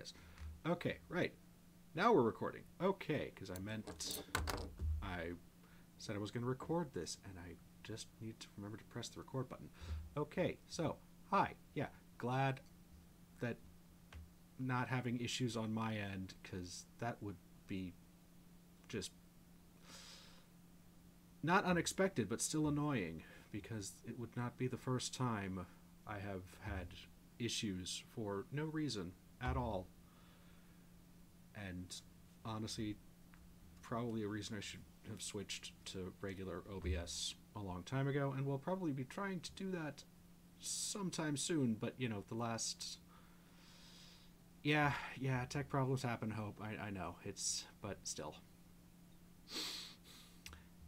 Yes. Okay, right. Now we're recording. Okay, because I said I was going to record this, and I just need to remember to press the record button. Okay, so, hi. Yeah, glad that not having issues on my end, because that would be just not unexpected, but still annoying, because it would not be the first time I have had issues for no reason at all. And honestly, probably a reason I should have switched to regular OBS a long time ago, and we'll probably be trying to do that sometime soon, but the last... Yeah, tech problems happen, Hope. I know, but still.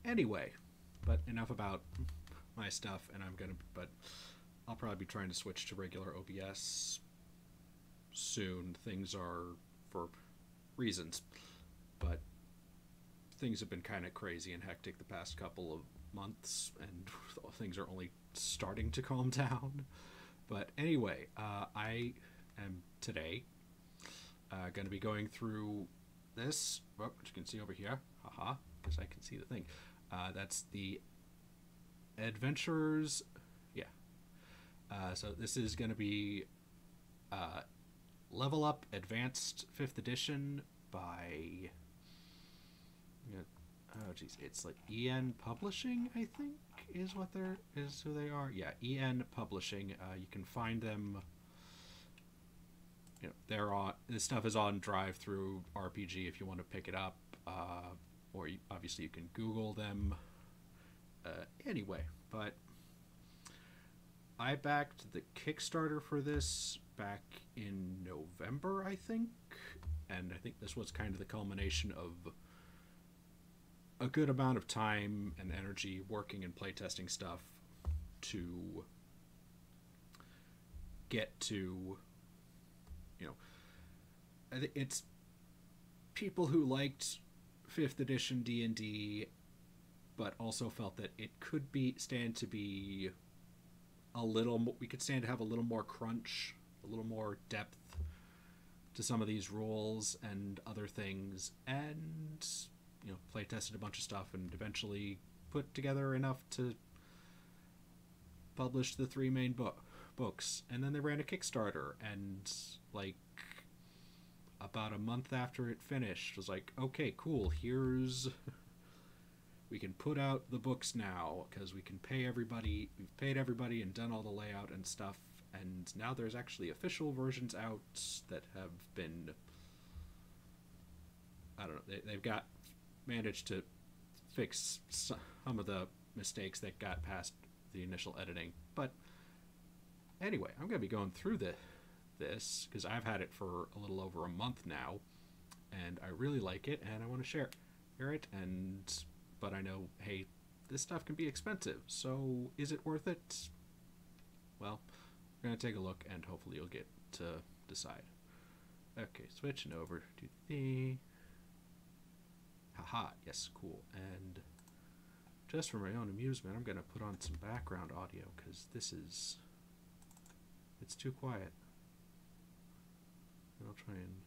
Anyway, but enough about my stuff, but I'll probably be trying to switch to regular OBS soon. Things are, for reasons, but things have been kind of crazy and hectic the past couple of months, and things are only starting to calm down. But anyway, I am today going to be going through this book, which you can see over here. Haha, because I can see the thing. That's the Adventurers. Yeah. So this is going to be Level Up Advanced 5th Edition by... oh geez, it's like EN Publishing, I think, is who they are. Yeah, EN Publishing. You can find them. They're on. This stuff is on Drive Through RPG if you want to pick it up, or obviously you can Google them. Anyway, but I backed the Kickstarter for this back in November, I think, and I think this was kind of the culmination of a good amount of time and energy working and playtesting stuff to get to, I think it's people who liked 5th edition D&D but also felt that it could stand to be we could stand to have a little more crunch, a little more depth to some of these rules and other things, and play tested a bunch of stuff and eventually put together enough to publish the 3 main books. And then they ran a Kickstarter, and like about a month after it finished, was like, okay, cool, we can put out the books now because we can pay everybody. We've paid everybody and done all the layout and stuff, and now there's actually official versions out that have been, I don't know, they've managed to fix some of the mistakes that got past the initial editing. But anyway, I'm going to be going through this because I've had it for a little over a month now, and I really like it, and I want to share it. But I know, hey, this stuff can be expensive, so is it worth it? Well, we're going to take a look, and hopefully you'll get to decide. Okay, switching over to the... Haha, yes, cool. And just for my own amusement, I'm going to put on some background audio, because it's too quiet. And I'll try and...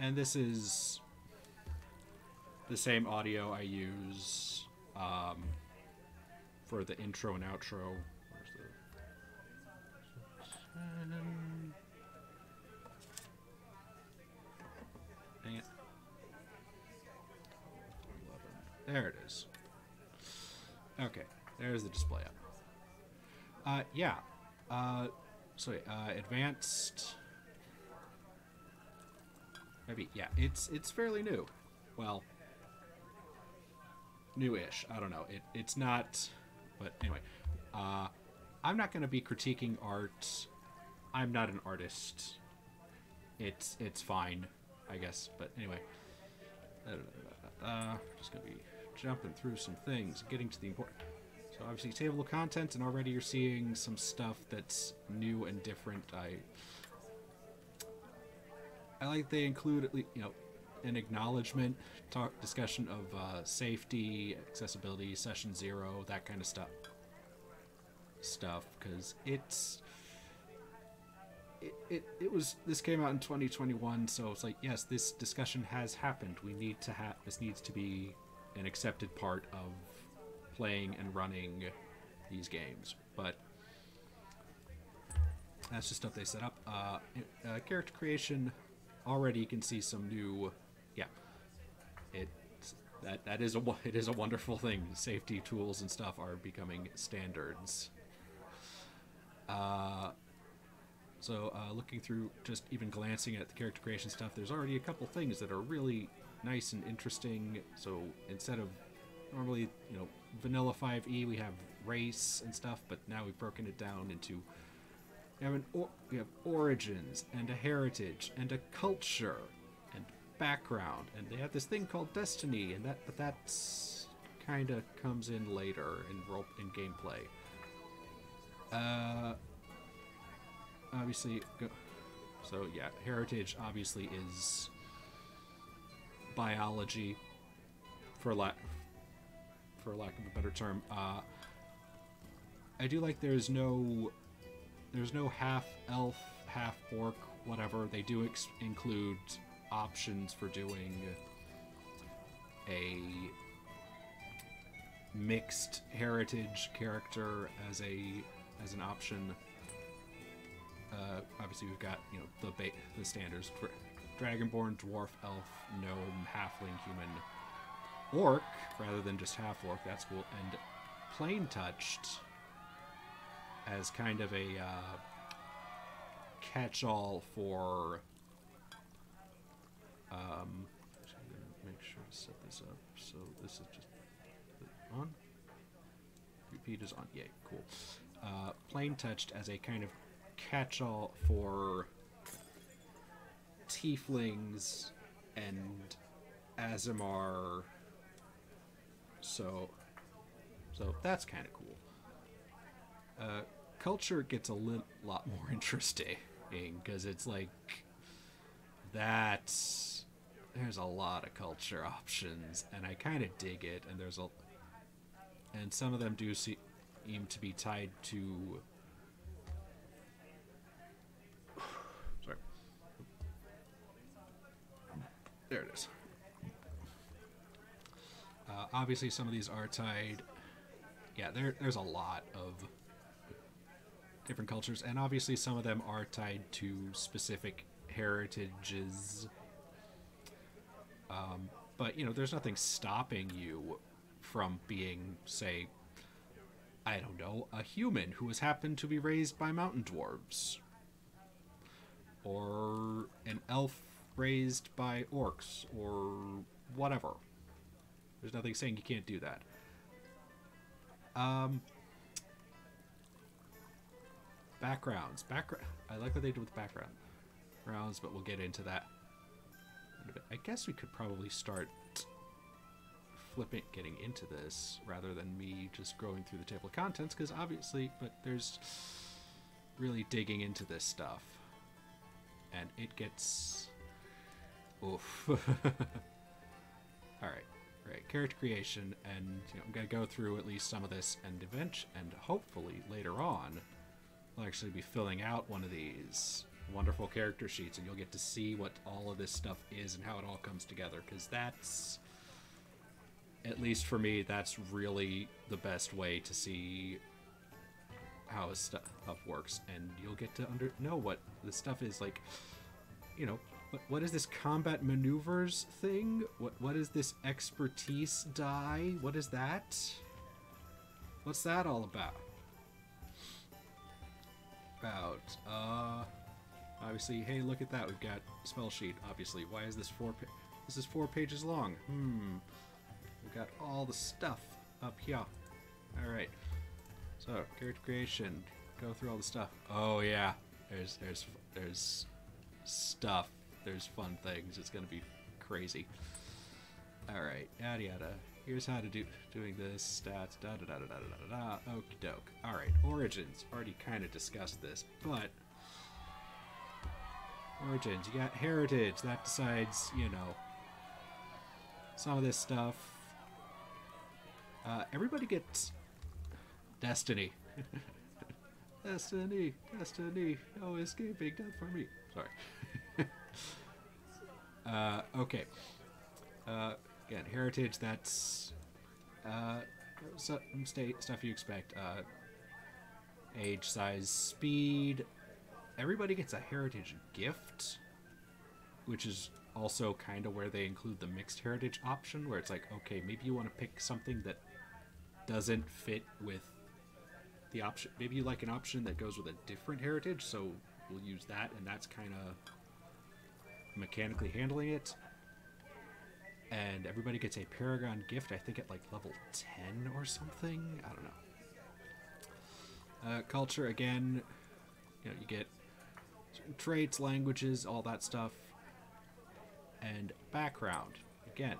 And this is the same audio I use for the intro and outro. Where's the... Dang it. 11. There it is. Okay, there's the display up. Yeah. Advanced... Maybe, yeah, it's fairly new. Well, new-ish. I don't know. It's not, but anyway. I'm not going to be critiquing art. I'm not an artist. It's fine, I guess. But anyway, just going to be jumping through some things, getting to the important. So obviously, table of contents, and already you're seeing some stuff that's new and different. I like they include at least, an acknowledgement, discussion of safety, accessibility, session 0, that kind of stuff. stuff, because it was, this came out in 2021, so it's like, yes, this discussion has happened. We need to have, this needs to be an accepted part of playing and running these games. But that's just stuff they set up. Character creation, already you can see some new, yeah, it that is a wonderful thing. Safety tools and stuff are becoming standards. Looking through, just even glancing at the character creation stuff, there's already a couple things that are really nice and interesting. So instead of normally, vanilla 5e, we have race and stuff, but now we've broken it down into, we have origins and a heritage and a culture and background, and they have this thing called destiny, and that's kind of comes in later in gameplay. Obviously, so yeah, heritage obviously is biology, for lack of a better term. I do like there's no half elf, half orc, whatever. They do include options for doing a mixed heritage character as an option. Obviously, we've got the standards for dragonborn, dwarf, elf, gnome, halfling, human, orc, rather than just half orc. That's cool. And plain touched as kind of a catch-all for. Make sure to set this up. So this is just on. Repeat is on. Yay, cool. Plain touched as a kind of catch-all for tieflings and Azamar. So that's kind of cool. Culture gets a lot more interesting, because it's like there's a lot of culture options, and I kind of dig it. And some of them do seem to be tied to. Sorry. There it is. Obviously, some of these are tied. Yeah, there's a lot of different cultures, and obviously some of them are tied to specific heritages. But there's nothing stopping you from being, say, I don't know, a human who has happened to be raised by mountain dwarves, or an elf raised by orcs, or whatever. There's nothing saying you can't do that. Backgrounds. I like what they did with backgrounds, but we'll get into that in a bit. I guess we could probably start getting into this rather than me just going through the table of contents, because obviously, but there's really digging into this stuff, and it gets oof. All right, character creation, and I'm gonna go through at least some of this, and hopefully later on I'll actually be filling out one of these wonderful character sheets, and you'll get to see what all of this stuff is and how it all comes together, because that's, at least for me, that's really the best way to see how stuff works, and you'll get to know what the stuff is like. What is this combat maneuvers thing? What is this expertise die? What is that? What's that all about? Obviously, hey, look at that. We've got spell sheet. Obviously, why is this this is 4 pages long? We've got all the stuff up here. All right. So character creation. Go through all the stuff. Oh yeah. There's stuff. There's fun things. It's gonna be crazy. All right. Yada yada. Here's how to doing this. Stats. Da da da da da da da. Okie doke. All right. Origins. Already kind of discussed this, but origins. You got heritage. That decides, some of this stuff. Everybody gets destiny. Destiny, destiny, no escaping death for me. Sorry. Okay. Again, heritage, that's some stuff you expect. Age, size, speed. Everybody gets a heritage gift, which is also kind of where they include the mixed heritage option, where it's like, okay, maybe you want to pick something that doesn't fit with the option. Maybe you like an option that goes with a different heritage, so we'll use that, and that's kind of mechanically handling it. And everybody gets a Paragon gift, I think at like level 10 or something. I don't know. Culture, again, you get certain traits, languages, all that stuff. And background, again.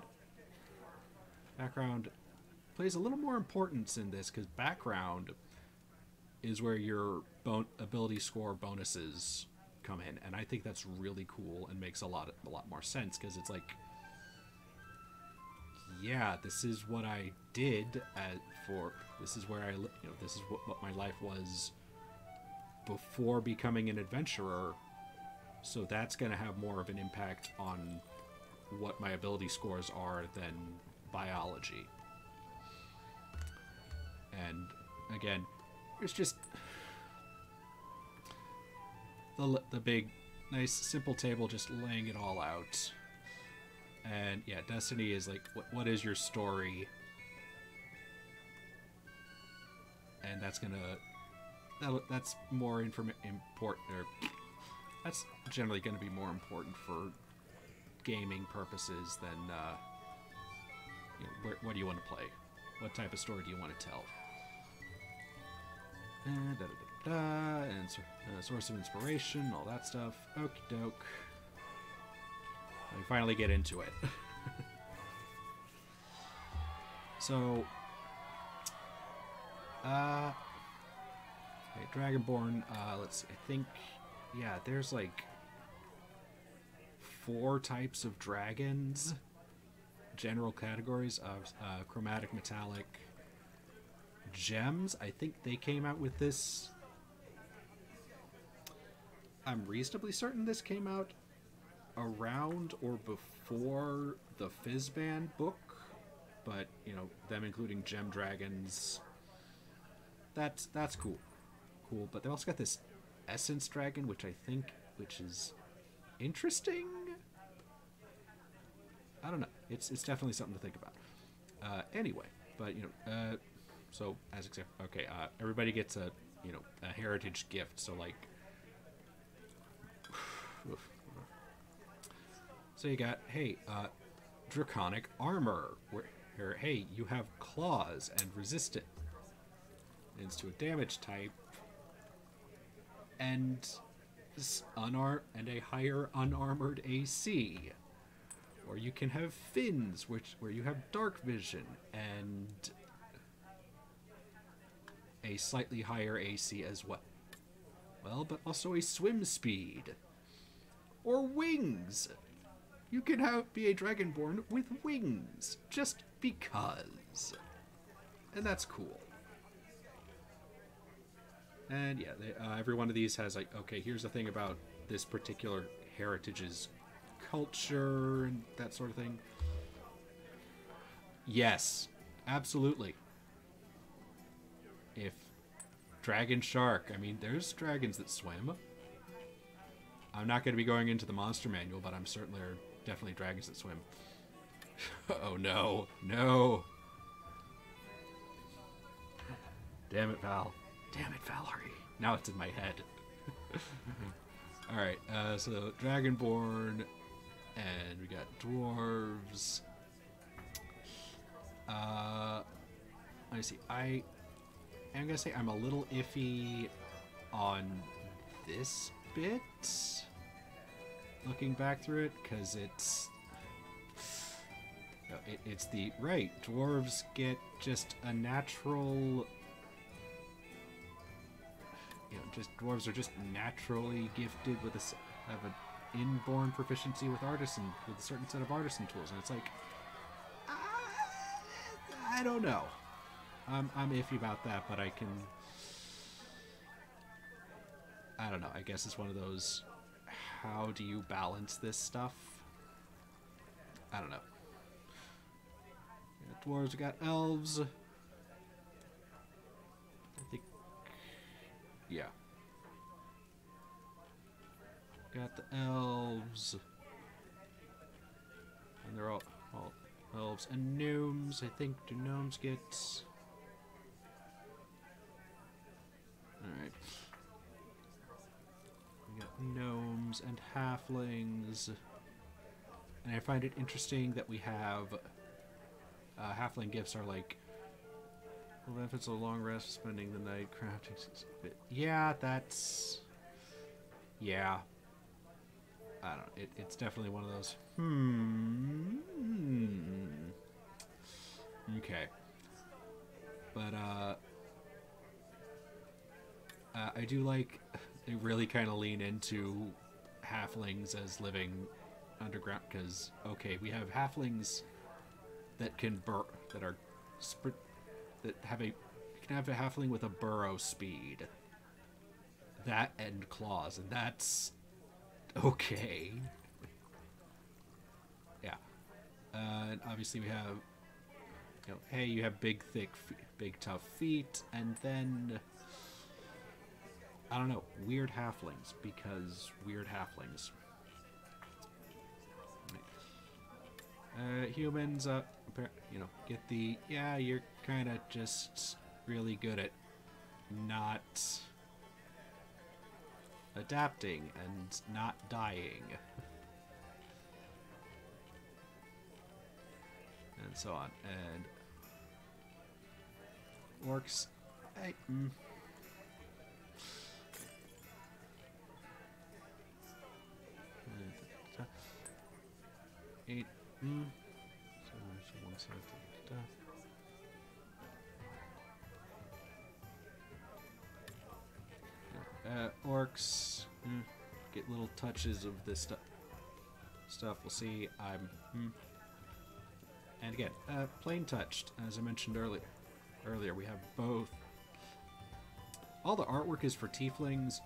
Background plays a little more importance in this, because background is where your ability score bonuses come in, and I think that's really cool and makes a lot more sense, because it's like, yeah, this is what I did this is where this is what my life was before becoming an adventurer, so that's going to have more of an impact on what my ability scores are than biology. And again, it's just the big, nice, simple table, just laying it all out. And yeah, Destiny is like, what is your story? And that's that's more important, or that's generally going to be more important for gaming purposes than what do you want to play? What type of story do you want to tell? And and source of inspiration, all that stuff. Okie doke. We finally get into it. So, okay, Dragonborn. Let's see. I think, yeah, there's like 4 types of dragons. General categories of chromatic, metallic, gems. I think they came out with this. I'm reasonably certain this came out around or before the Fizzband book, but them including gem dragons. That's cool. But they also got this essence dragon, which is interesting. I don't know. It's definitely something to think about. Anyway, but so as okay, everybody gets a heritage gift. So like, so you got, hey, draconic armor. Where hey, you have claws and resistant. It's to a damage type, and a higher unarmored AC. Or you can have fins, where you have dark vision and a slightly higher AC as well. Well, but also a swim speed. Or wings. You can be a Dragonborn with wings, just because. And that's cool. And yeah, every one of these has like, okay, here's the thing about this particular heritage's culture and that sort of thing. Yes, absolutely. If dragon shark, I mean, there's dragons that swim. I'm not going to be going into the monster manual, but I'm certain there are definitely dragons that swim. Oh no, no. Damn it, Val. Damn it, Valerie. Now it's in my head. Alright, so Dragonborn, and we got dwarves. Let me see. I'm gonna say I'm a little iffy on this bit, looking back through it, because it's the right. Dwarves get just a natural. Dwarves are just naturally gifted with have an inborn proficiency with a certain set of artisan tools, and it's like, I don't know. I'm iffy about that, but I can. I don't know. I guess it's one of those. How do you balance this stuff? I don't know. We got dwarves. We got elves. I think. Yeah. Got the elves. And they're all elves and gnomes. I think. Do gnomes get. Alright. We got gnomes and halflings. And I find it interesting that we have halfling gifts are like benefits of a long rest, spending the night crafting. Yeah, that's. Yeah. I don't know. It's definitely one of those. Okay. But, I do like they really kind of lean into halflings as living underground because, okay, we have halflings that can that are that have you can have a halfling with a burrow speed. That and claws, and that's okay. Yeah. And obviously we have, hey, you have big, thick, big, tough feet, and then, I don't know, weird halflings, because weird halflings. Humans, get the, yeah, you're kind of just really good at not adapting and not dying. And so on. And orcs, hey, 8, so one side. Orcs get little touches of this stuff. We'll see. And again, plain touched, as I mentioned earlier, we have both. All the artwork is for tieflings,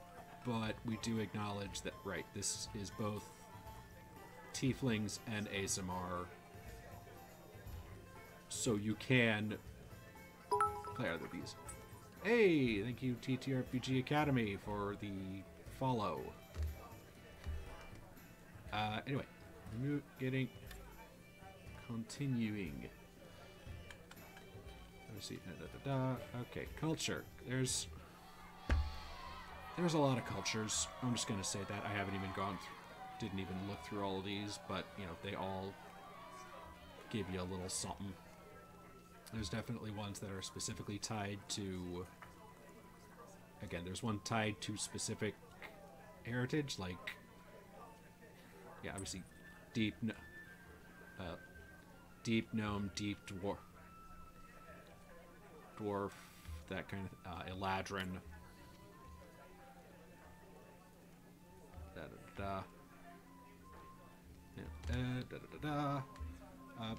but we do acknowledge that, right, this is both tieflings and ASMR, so you can play either of these. Hey, thank you TTRPG Academy for the follow. Anyway, continuing. Let me see. Okay, culture. There's a lot of cultures. I'm just gonna say that. I haven't even didn't even look through all of these, but they all give you a little something. There's definitely ones that are specifically tied to. Again, there's one tied to specific heritage, like, yeah, obviously deep gnome, deep dwarf, that kind of Eladrin.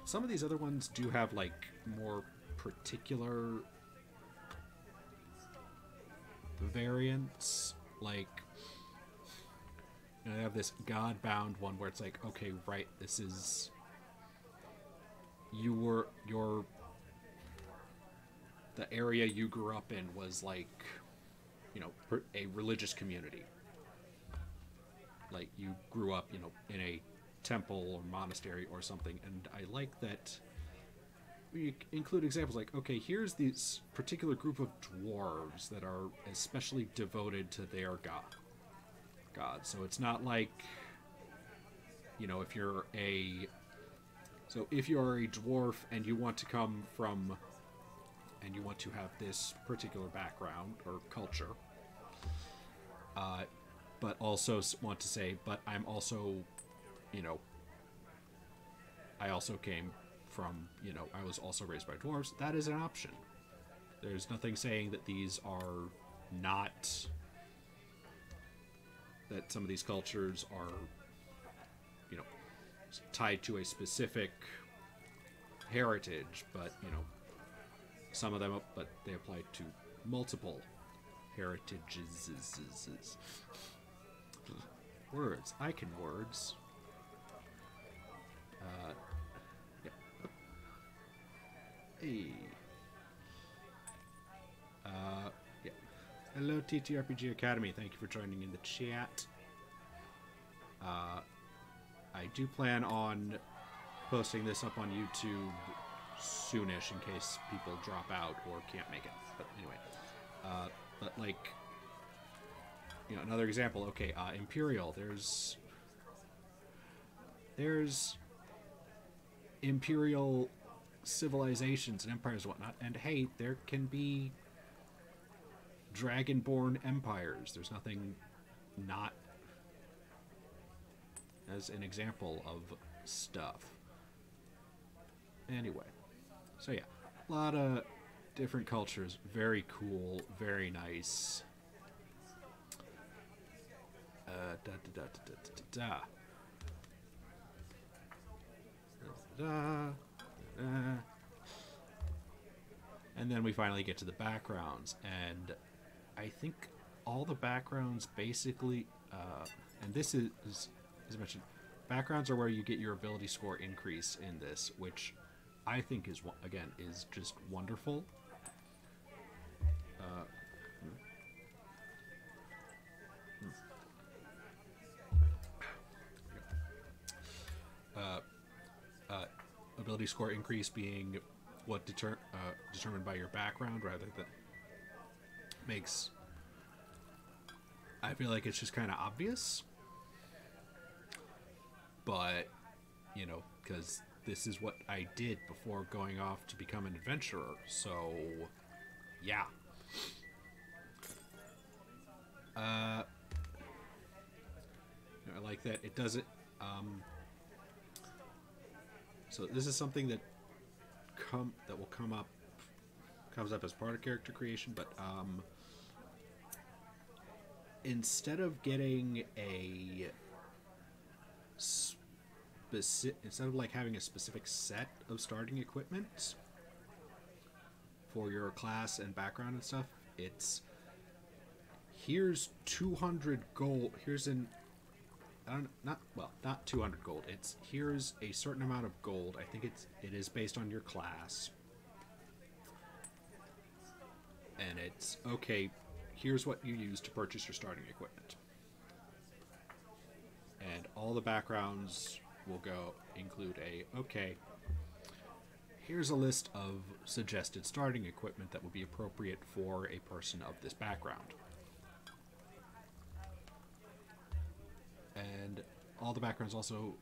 Some of these other ones do have like more particular variants, like I have this God-bound one where it's like, okay, right, this is the area you grew up in was like, a religious community. Like you grew up, in a temple or monastery or something, and I like that we include examples like, okay, here's this particular group of dwarves that are especially devoted to their god. So it's not like, if you're a dwarf and you want to come from, and you want to have this particular background or culture, but also want to say, but I'm also, I also came from, I was also raised by dwarves. That is an option. There's nothing saying that these are not, that some of these cultures are, tied to a specific heritage, but, some of them, but they apply to multiple heritages. Words. I can words. Yeah. Hey. Yeah. Hello, TTRPG Academy. Thank you for joining in the chat. I do plan on posting this up on YouTube soonish in case people drop out or can't make it. But anyway, but like, you know, another example. Okay, Imperial. There's Imperial civilizations and empires and whatnot, and hey, there can be dragonborn empires. There's nothing not as an example of stuff. Anyway, so yeah, a lot of different cultures. Very cool, very nice. And then we finally get to the backgrounds, and I think all the backgrounds basically, and this is, as I mentioned, backgrounds are where you get your ability score increase in this, which I think is, again, is just wonderful. Ability score increase being what determined by your background, rather than makes. I feel like it's just kind of obvious, but you know, because this is what I did before going off to become an adventurer. So, yeah. I like that it does it. So this is something that comes up as part of character creation, but instead of getting instead of like having a specific set of starting equipment for your class and background and stuff, it's here's 200 gold. Here's an not 200 gold. It's here's a certain amount of gold. I think it is based on your class. And it's okay, here's what you use to purchase your starting equipment. And all the backgrounds will include okay, here's a list of suggested starting equipment that would be appropriate for a person of this background. And all the backgrounds also,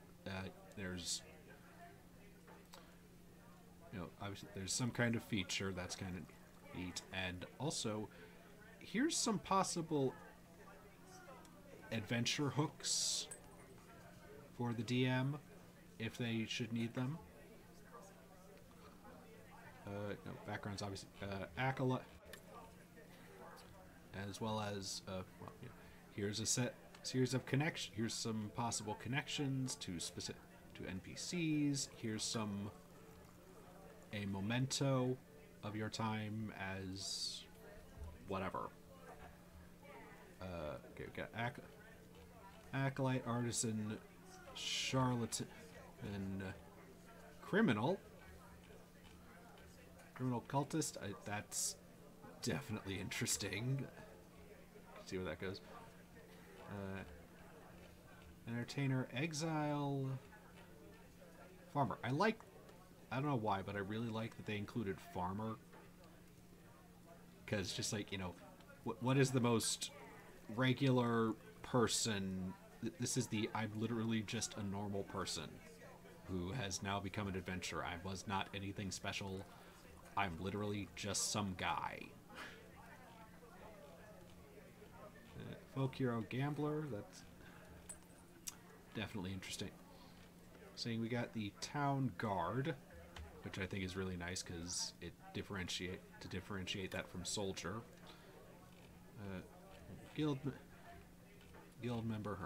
there's, you know, obviously there's some kind of feature that's kind of neat, and also here's some possible adventure hooks for the DM if they should need them. No, backgrounds obviously, acolyte, as well as well, you know, here's a series of connections. Here's some possible connections to NPCs. Here's a memento of your time as whatever. Okay, we got acolyte, artisan, charlatan, and criminal cultist. That's definitely interesting. See where that goes. Entertainer, exile, farmer. I don't know why, but I really like that they included farmer, because just like, you know, what is the most regular person? This is I'm literally just a normal person who has now become an adventurer. I was not anything special. I'm literally just some guy. Folk hero, gambler. That's definitely interesting. Saying we got the town guard, which I think is really nice because it differentiate that from soldier. Guild member,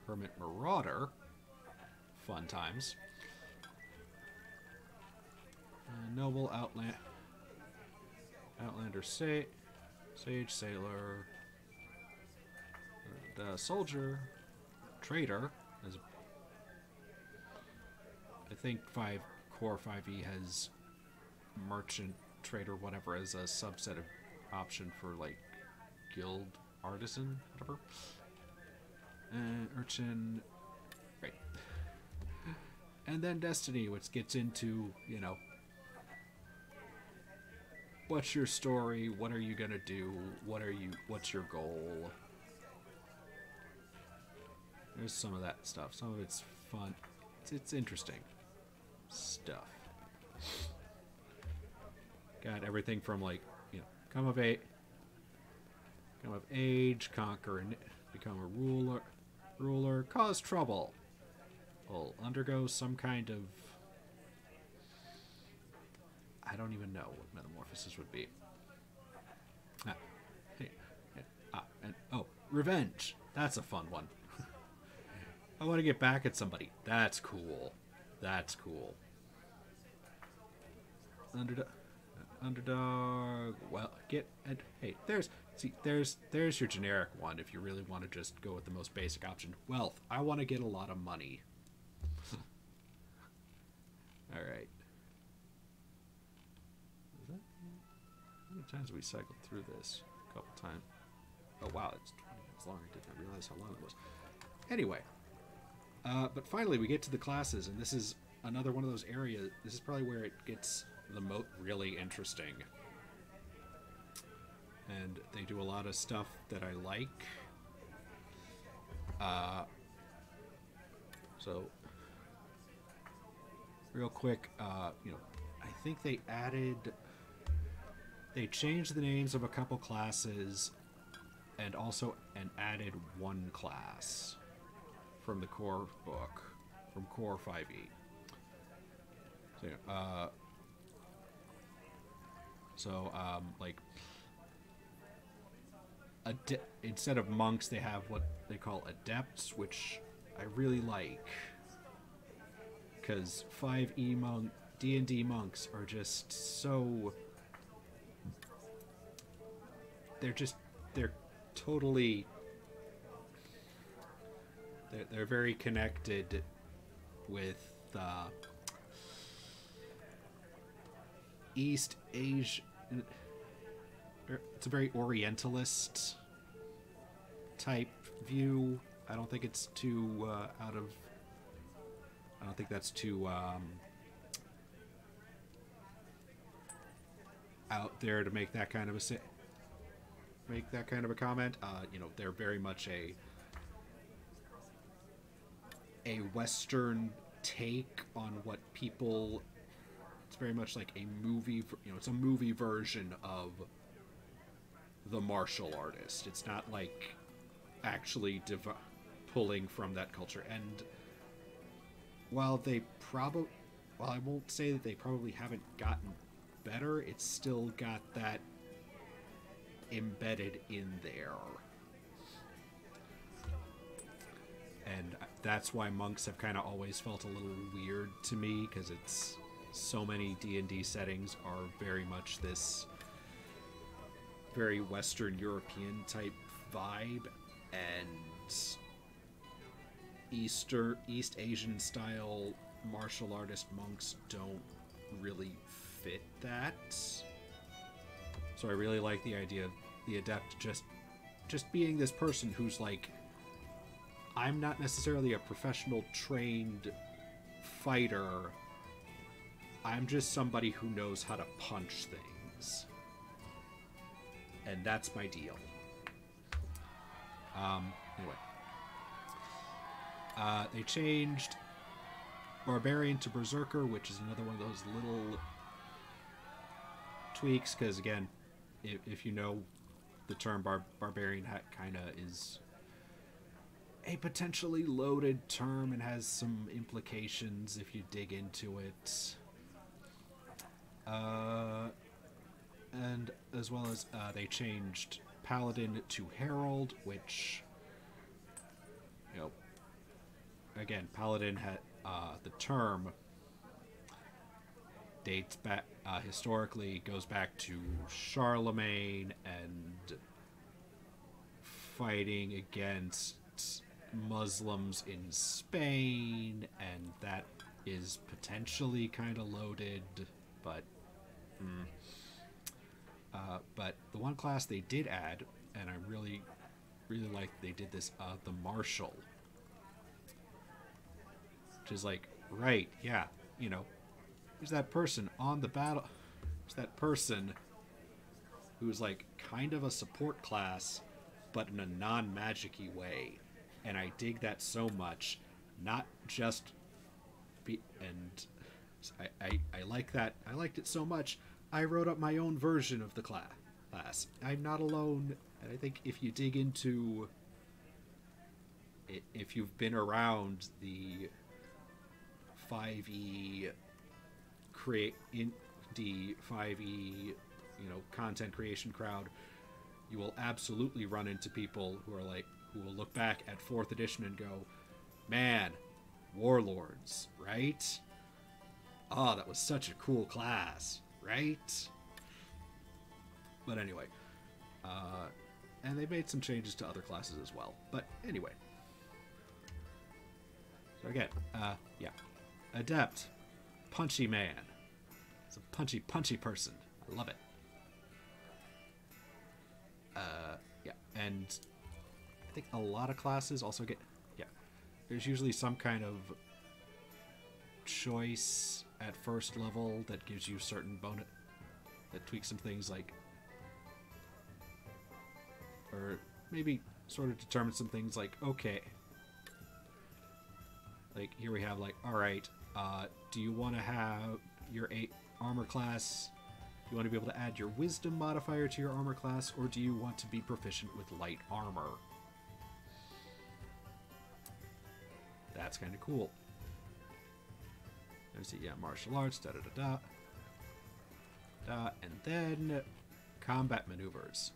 hermit marauder. Fun times. Noble outlander Sage, sailor, soldier, trader. As I think core 5e has merchant, trader, whatever, as a subset of option for like guild, artisan, whatever. Urchin, right. And then Destiny, which gets into, you know, what's your story? What are you gonna do? What's your goal? There's some of that stuff. Some of it's fun. It's interesting stuff. Got everything from, like, you know, come of age, conquer and become a ruler, cause trouble. Will undergo some kind of, I don't even know what metamorphosis would be. Revenge. That's a fun one. I want to get back at somebody. That's cool. That's cool. Underdog. Well, hey, there's your generic one. If you really want to just go with the most basic option, wealth. I want to get a lot of money. All right. How many times have we cycled through this? A couple times. Oh wow, it's 20 minutes long. I didn't realize how long it was. Anyway. But finally, we get to the classes, and this is another one of those areas. This is probably where it gets the most really interesting. And they do a lot of stuff that I like. So, real quick, you know, I think they changed the names of a couple classes, and added one class from the core book, from core 5e. Like, instead of monks, they have what they call adepts, which I really like, because 5e D&D monks are just so, they're totally, they're very connected with East Asia. It's a very Orientalist type view. I don't think it's too I don't think that's too out there to make that kind of a comment. You know, they're very much a Western take on what people. It's very much like a movie. You know, it's a movie version of the martial artist. It's not like actually pulling from that culture. And while I won't say that they probably haven't gotten better, it's still got that embedded in there. And that's why monks have kind of always felt a little weird to me, because it's so many D&D settings are very much this very Western European type vibe, and East Asian style martial artist monks don't really fit that. So I really like the idea of the adept just being this person who's like, I'm not necessarily a professional trained fighter. I'm just somebody who knows how to punch things. And that's my deal. Anyway. They changed Barbarian to Berserker, which is another one of those little tweaks, because again, if you know the term Barbarian kind of is a potentially loaded term and has some implications if you dig into it. And as well as they changed Paladin to Herald, which, you know, again, Paladin had the term dates back historically goes back to Charlemagne and fighting against Muslims in Spain, and that is potentially kind of loaded, but but the one class they did add, and I really like they did this, the Marshal, which is like, right, yeah, you know, who's that person on the battle? Who's that person who's like kind of a support class, but in a non-magic-y way? And I dig that so much. Not just and I like that. I liked it so much. I wrote up my own version of the class. I'm not alone. And I think if you dig into, if you've been around the 5e the 5e, you know, content creation crowd, you will absolutely run into people who are like, who will look back at 4th edition and go, man, warlords, right? Oh, that was such a cool class, right? But anyway, and they made some changes to other classes as well. But anyway, so again, yeah, adept, punchy man. It's a punchy person. I love it. Yeah, and I think a lot of classes also get, yeah, there's usually some kind of choice at first level that gives you certain bonus, that tweaks some things, like, or maybe sort of determines some things, like, okay, like here we have, like, alright, do you want to have your 8 armor class, you want to be able to add your wisdom modifier to your armor class, or do you want to be proficient with light armor? That's kind of cool. Let's see, yeah, martial arts, and then combat maneuvers.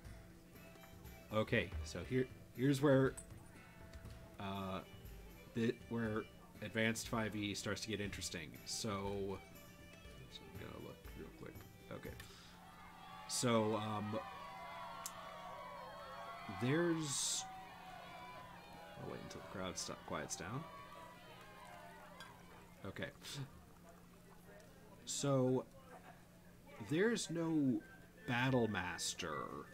Okay, so here's where where advanced 5e starts to get interesting. So I'm gonna look real quick. Okay, so there's, I'll wait until the crowd quiets down. Okay, so there's no battle master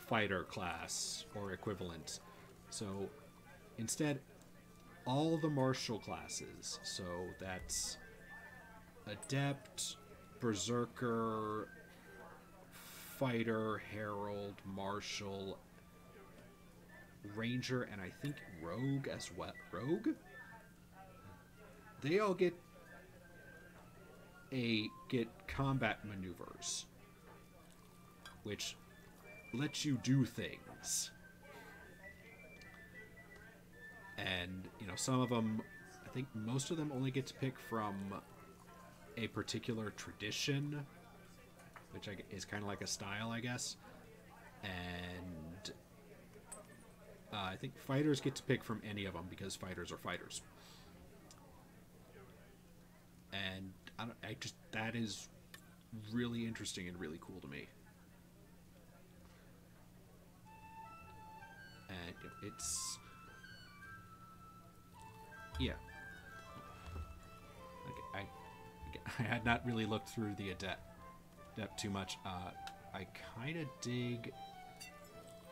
fighter class or equivalent. So instead, all the martial classes, so that's adept, berserker, fighter, herald, martial, ranger, and I think rogue as well. Rogue? They all get combat maneuvers, which lets you do things. And, you know, some of them, I think most of them only get to pick from a particular tradition, which is kind of like a style, I guess. And I think fighters get to pick from any of them because fighters are fighters. And that is really interesting and really cool to me. And it's, yeah. Okay, I had not really looked through the adept too much. I kind of dig.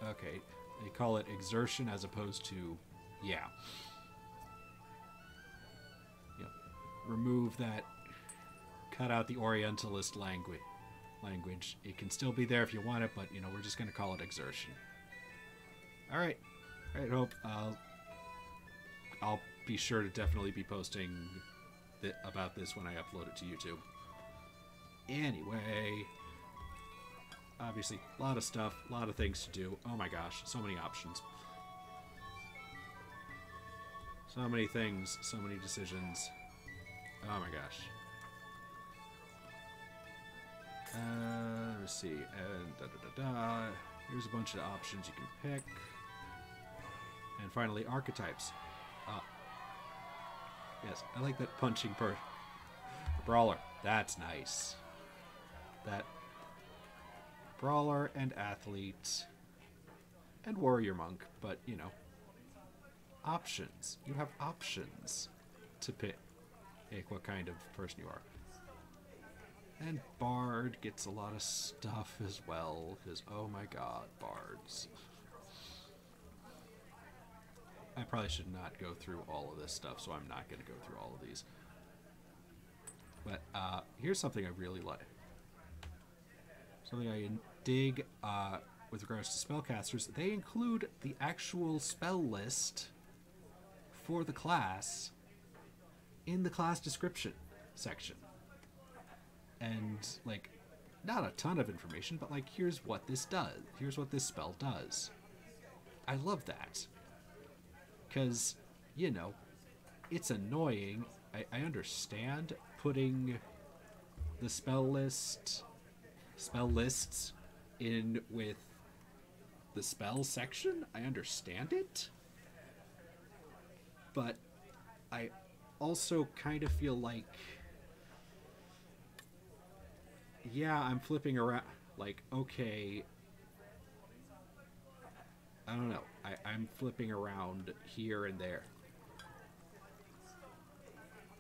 Okay, they call it exertion as opposed to, yeah. Yep. Remove that. Cut out the Orientalist language. It can still be there if you want it, but, you know, we're just going to call it exertion. All right, Hope. I'll be sure to definitely be posting about this when I upload it to YouTube. Anyway, obviously, a lot of stuff, a lot of things to do. Oh my gosh, so many options. So many things, so many decisions. Oh my gosh. Let's see, and here's a bunch of options you can pick. And finally, archetypes. Yes, I like that punching Brawler. That's nice. That brawler and athlete and warrior monk, but you know, options. You have options to pick what kind of person you are. And bard gets a lot of stuff as well, because oh my god, bards. I probably should not go through all of this stuff, so I'm not going to go through all of these. But here's something I really like. Something I dig with regards to spellcasters. They include the actual spell list for the class in the class description section. And, like, not a ton of information, but, like, here's what this does. Here's what this spell does. I love that. Because, you know, it's annoying. I understand putting the spell lists in with the spell section. I understand it. But I also kind of feel like, yeah, I'm flipping around. Like, okay, I don't know. I'm flipping around here and there.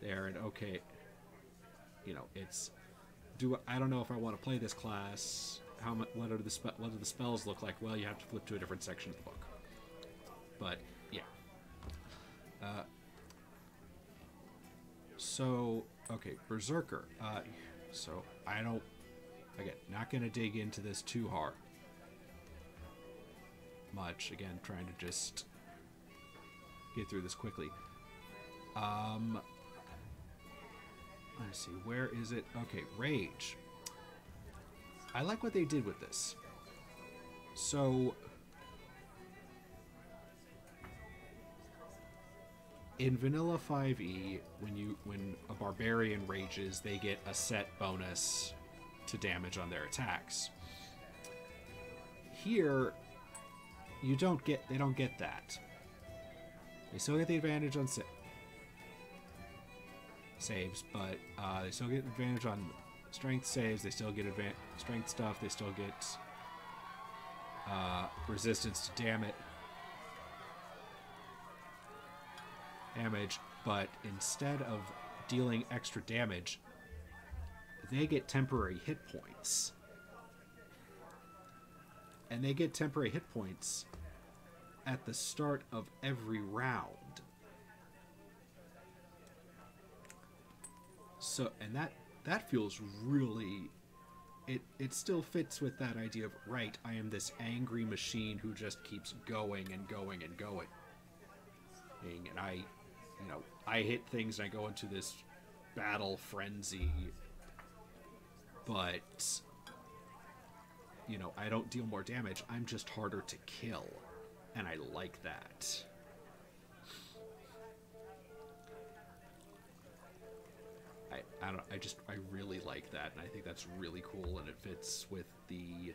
There and okay. You know, it's I don't know if I want to play this class. What do the spells look like? Well, you have to flip to a different section of the book. But yeah. So okay, Berserker. So I don't. Again, not gonna dig into this too hard. Much again, trying to just get through this quickly. Let's see, where is it? Okay, Rage. I like what they did with this. So in Vanilla 5e, when a barbarian rages, they get a set bonus to damage on their attacks. Here, they don't get that. They still get the advantage on saves, but they still get advantage on strength saves. They still get strength stuff. They still get resistance to damage, but instead of dealing extra damage, they get temporary hit points. And they get temporary hit points at the start of every round. So, and that feels really... It still fits with that idea of, right, I am this angry machine who just keeps going and going and going. And I hit things and I go into this battle frenzy, but, you know, I don't deal more damage. I'm just harder to kill. And I like that. I really like that, and I think that's really cool, and it fits with the,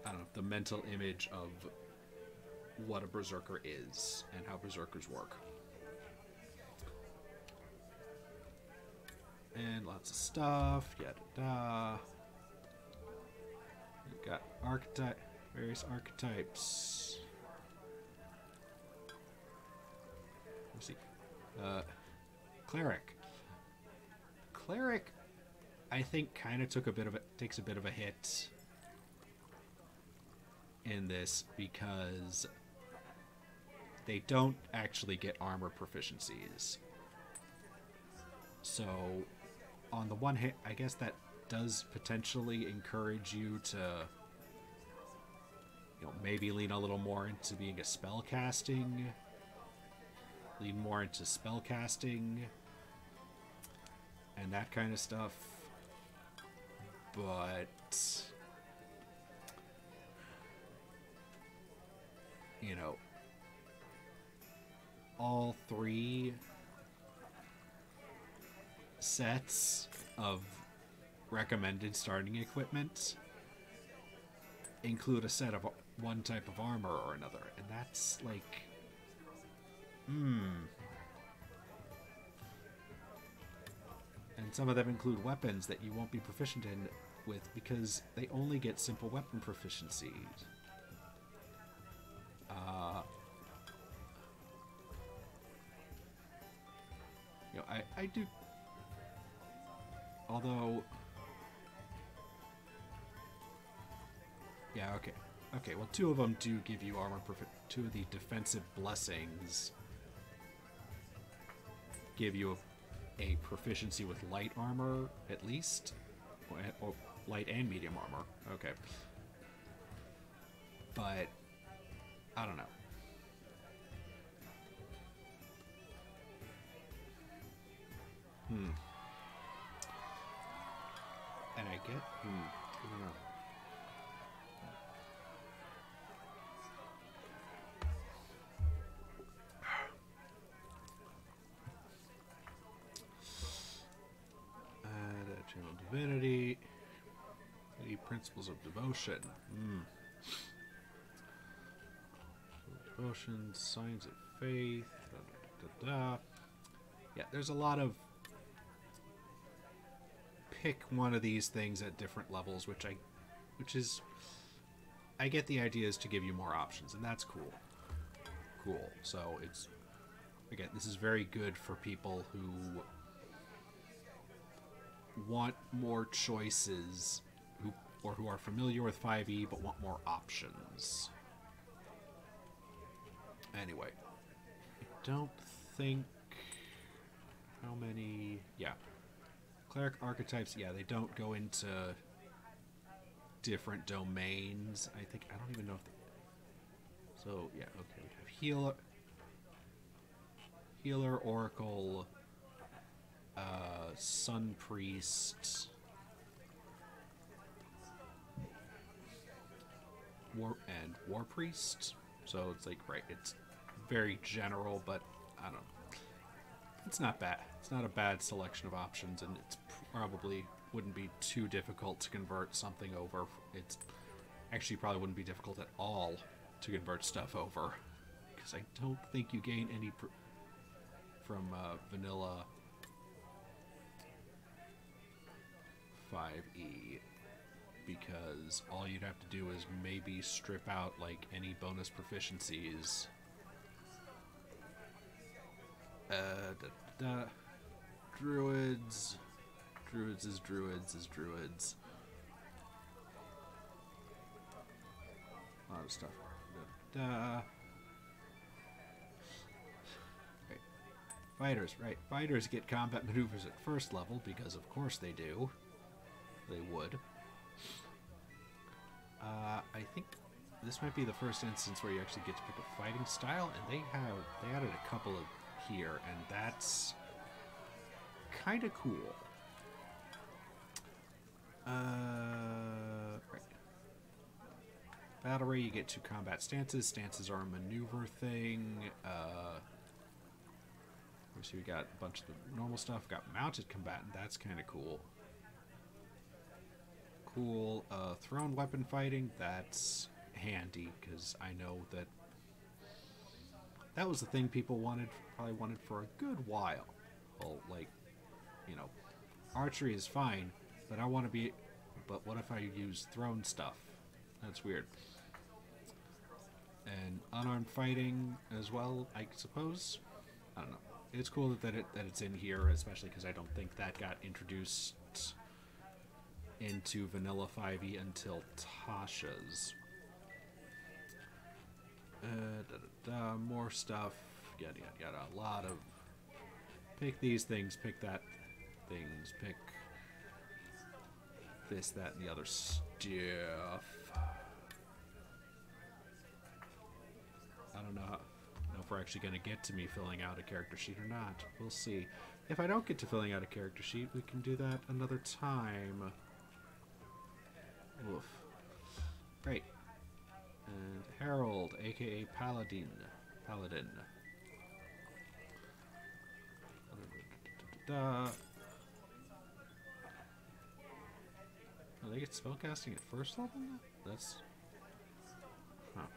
I don't know, the mental image of what a berserker is and how berserkers work. And lots of stuff, yada. We've got various archetypes. Let's see. Cleric. Cleric, I think, kind of takes a bit of a hit in this because they don't actually get armor proficiencies. So, on the one hand, I guess that does potentially encourage you to, you know, maybe lean a little more into being a spellcasting. Lean more into spellcasting and that kind of stuff. But, you know, all three sets of recommended starting equipment include a set of one type of armor or another, and that's like, And some of them include weapons that you won't be proficient in with because they only get simple weapon proficiencies. You know, I do... Although... Yeah, okay. Okay, well, two of them do give you armor two of the defensive blessings give you a proficiency with light armor, at least. Or light and medium armor. Okay. But, I don't know. And I get... I don't know. Channel Divinity. The Principles of Devotion. Devotion, Signs of Faith. Yeah, there's a lot of pick one of these things at different levels, which I get the idea is to give you more options, and that's cool. Cool. So it's, again, this is very good for people who want more choices, who are familiar with 5e but want more options. Anyway, I don't think how many... Yeah. Cleric archetypes, yeah, they don't go into different domains. I don't even know if they... So, yeah, okay. We have Healer, Oracle, Sun Priest, War Priest. So it's like, right, it's very general, but I don't know. It's not bad. It's not a bad selection of options, and it's probably wouldn't be too difficult to convert something over. It's actually probably wouldn't be difficult at all to convert stuff over, because I don't think you gain any from vanilla 5e, because all you'd have to do is maybe strip out like any bonus proficiencies. Druids is druids. A lot of stuff. Right. Fighters, right. Fighters get combat maneuvers at first level, because of course they do. They would. I think this might be the first instance where you actually get to pick a fighting style, and they added a couple of here, and that's kind of cool. Right. Battle Ray, you get 2 combat stances. Stances are a maneuver thing. Obviously, we got a bunch of the normal stuff. Got mounted combatant. That's kind of cool. Cool. Thrown weapon fighting. That's handy, because I know that was the thing people probably wanted for a good while. Well, like, you know, archery is fine, but but what if I use thrown stuff? That's weird. And unarmed fighting as well, I suppose. I don't know. It's cool that it's in here, especially because I don't think that got introduced into vanilla 5e until Tasha's. More stuff. Yada yada yada. A lot of pick these things, pick that things, pick this, that, and the other stuff. I don't know if we're actually going to get to me filling out a character sheet or not. We'll see. If I don't get to filling out a character sheet, we can do that another time. Oof. Great. And Harold, aka Paladin. Oh, they get spellcasting at first level now? That's... Huh.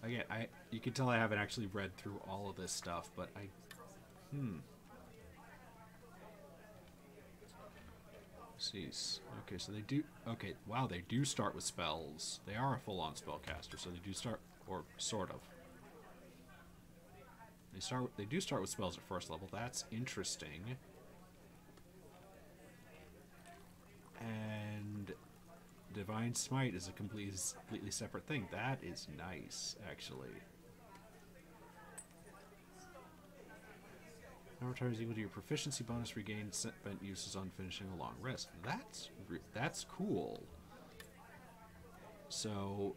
Again, you can tell I haven't actually read through all of this stuff, but Cease. Okay, so they do. Okay, wow, they do start with spells. They are a full-on spellcaster, so they do start, or sort of. They do start with spells at first level. That's interesting. And Divine Smite is a completely separate thing. That is nice, actually. Number of times equal to your proficiency bonus regained spent uses on finishing a long rest. That's cool. So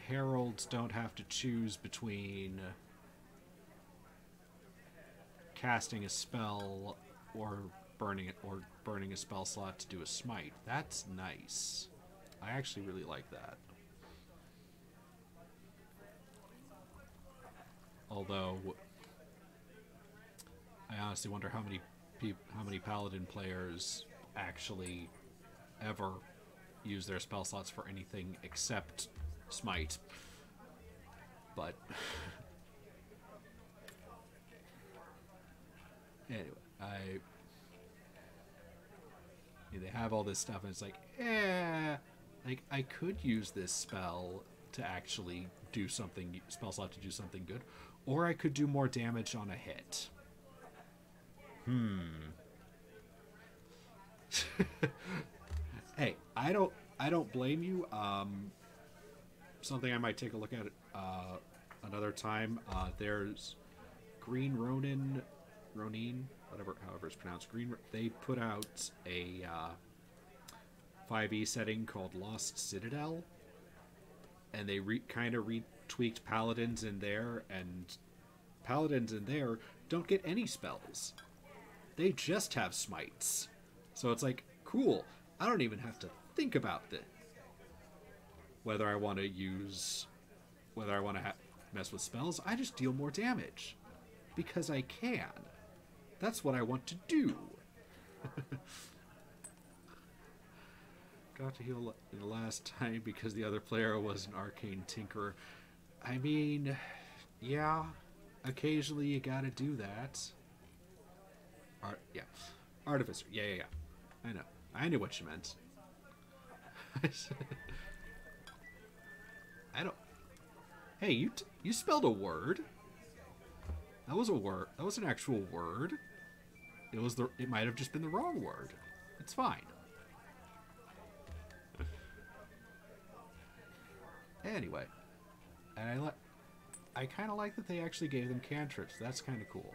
heralds don't have to choose between casting a spell or burning a spell slot to do a smite. That's nice. I actually really like that. Although I honestly wonder how many paladin players actually ever use their spell slots for anything except smite. But anyway, they have all this stuff, and it's like, like I could use this spell to actually do something, spell slot to do something good, or I could do more damage on a hit. Hey, I don't blame you. Something I might take a look at another time. There's Green Ronin, however it's pronounced. They put out a 5e setting called Lost Citadel, and they kind of retweaked paladins in there, and paladins in there don't get any spells. They just have smites. So it's like, cool. I don't even have to think about whether I want to mess with spells. I just deal more damage because I can. That's what I want to do. Got to heal in the last time because the other player was an arcane tinkerer. I mean, yeah, occasionally you gotta do that. Yeah. Artificer. Yeah. I know. I knew what you meant. I don't... Hey, you spelled a word. That was a word. That was an actual word. It might have just been the wrong word. It's fine. Anyway, and I kind of like that they actually gave them cantrips. That's kind of cool.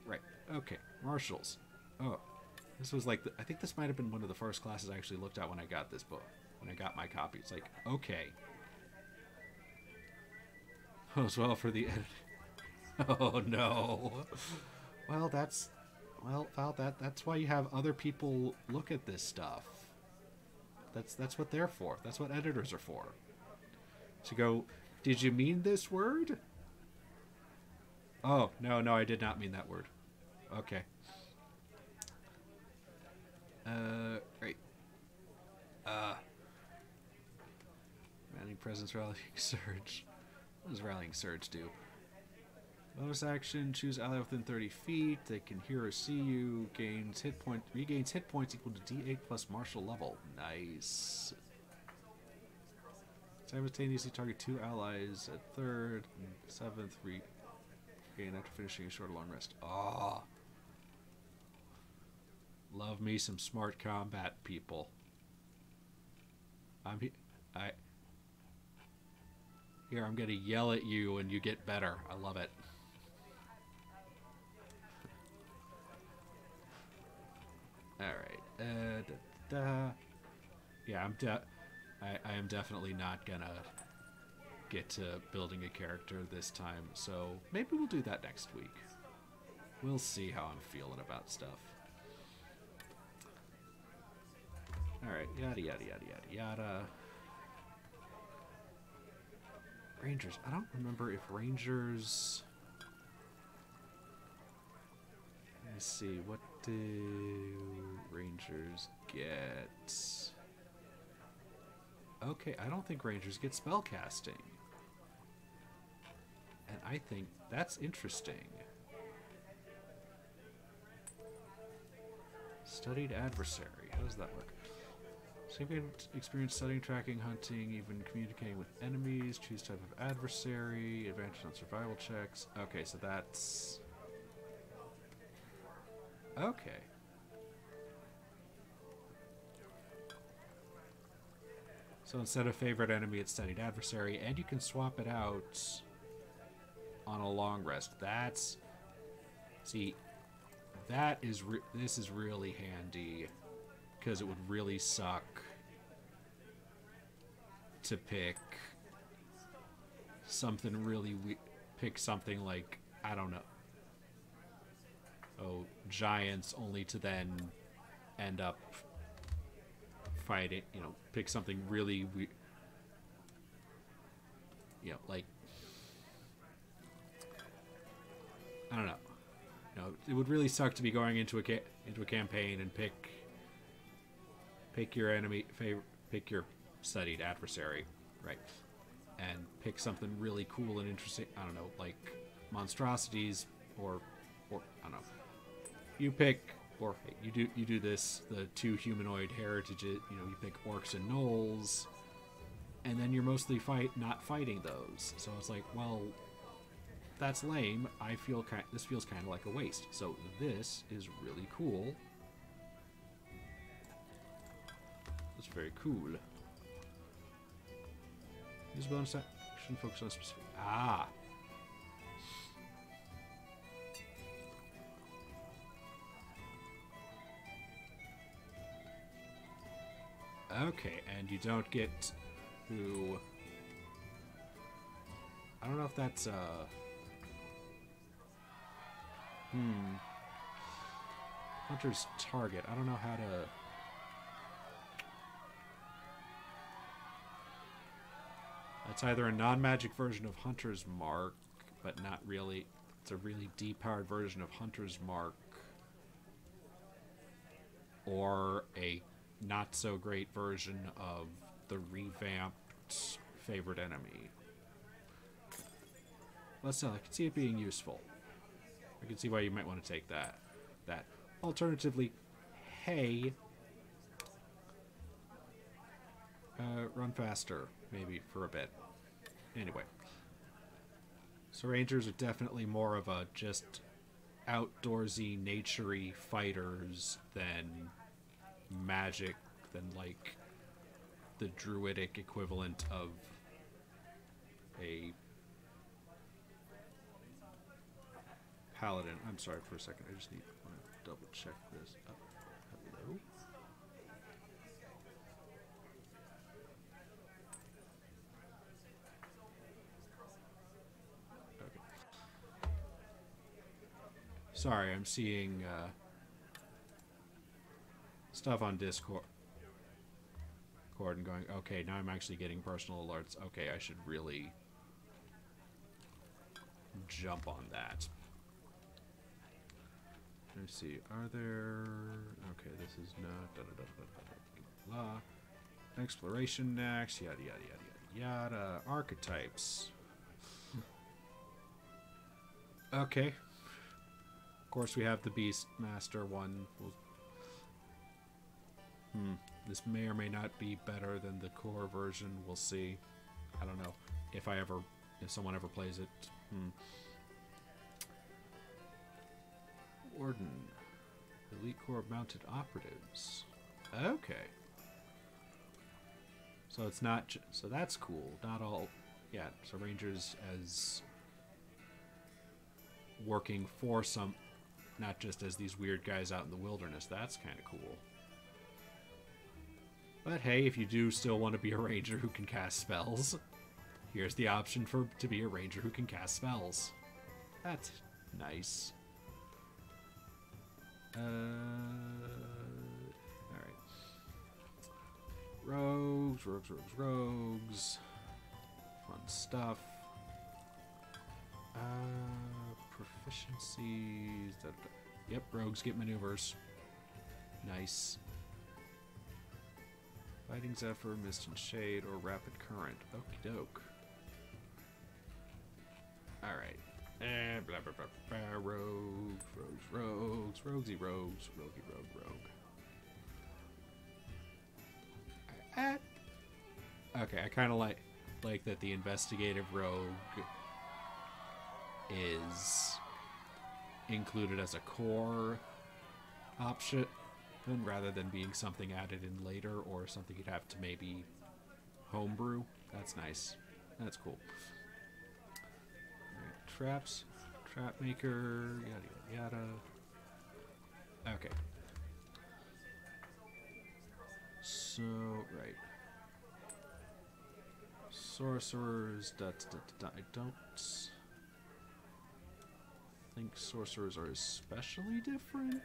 Right. Okay. Marshals. Oh, this was like I think this might have been one of the first classes I actually looked at when I got this book. When I got my copy, it's like, okay. As well for the edit. Oh no. Well, that's why you have other people look at this stuff. That's what they're for. That's what editors are for. To go, did you mean this word? Oh, no, I did not mean that word. Okay. Right. Rallying presence, rallying surge. What does rallying surge do? Bonus action, choose ally within 30 feet. They can hear or see you. Regains hit points equal to D8 plus martial level. Nice. Simultaneously target 2 allies at 3rd and 7th. Regain after finishing a short or long rest. Ah. Love me some smart combat people. Here, I'm gonna yell at you and you get better. I love it. Alright. Yeah, I am definitely not gonna get to building a character this time, so maybe we'll do that next week. We'll see how I'm feeling about stuff. Alright, yada yada yada yada yada. Rangers. I don't remember if Rangers... Let's see, what do Rangers get? Okay, I don't think Rangers get spellcasting. And I think that's interesting. Studied adversary. How does that work? Significant experience studying, tracking, hunting, even communicating with enemies. Choose type of adversary. Advantage on survival checks. Okay, so that's... Okay. So instead of favorite enemy, it's studied adversary, and you can swap it out on a long rest. That's... See, that is... This is really handy, because it would really suck to pick something really... Pick something like, I don't know. Oh, giants, only to then end up fighting, you know, pick something really, you know, like, I don't know. You know, it would really suck to be going into a campaign and pick your enemy, pick your studied adversary, right? And pick something really cool and interesting. I don't know, like monstrosities or I don't know. You pick, or you do this, the two humanoid heritages, you know, you pick orcs and gnolls, and then you're mostly not fighting those. So it's like, well, that's lame. This feels kind of like a waste. So this is really cool. That's very cool. Use bonus action, focus on specific. Ah. Okay, and you don't get to... I don't know if that's, Hunter's target. I don't know how to... It's either a non-magic version of Hunter's Mark, but not really... It's a really depowered version of Hunter's Mark. Or a not-so-great version of the revamped favorite enemy. Well, still, I can see it being useful. I can see why you might want to take that. Alternatively, hey, run faster, maybe, for a bit. Anyway. So Rangers are definitely more of a just outdoorsy, naturey fighters than magic, than like the druidic equivalent of a paladin. I'm sorry for a second. I just need to double check this. Hello? Okay. Sorry, I'm seeing stuff on Discord and going, okay, now I'm actually getting personal alerts. Okay, I should really jump on that. Let me see. Are there... Okay, this is not... Da, da, da, da, da, da, blah. Exploration next. Yada, yada, yada, yada, yada. Archetypes. Okay. Of course, we have the Beastmaster one. This may or may not be better than the core version. We'll see. I don't know if someone ever plays it. Warden. Elite Corps mounted operatives. Okay. So it's not... So that's cool. Not all... Yeah, so Rangers as... working for some... Not just as these weird guys out in the wilderness. That's kind of cool. But hey, if you do still want to be a ranger who can cast spells, here's the option to be a ranger who can cast spells. That's nice. Alright. Rogues. Fun stuff. Proficiencies. Yep, rogues get maneuvers. Nice. Fighting Zephyr, Mist and Shade, or Rapid Current. Okie doke. Alright. Blah, blah, blah, blah. Rogues. Roguesy rogues. Rogue. Okay, I kind of like that the investigative rogue is included as a core option rather than being something added in later or something you'd have to maybe homebrew. That's nice. That's cool. All right, traps, trap maker, yada yada yada. Okay. So right. Sorcerers. I don't think sorcerers are especially different.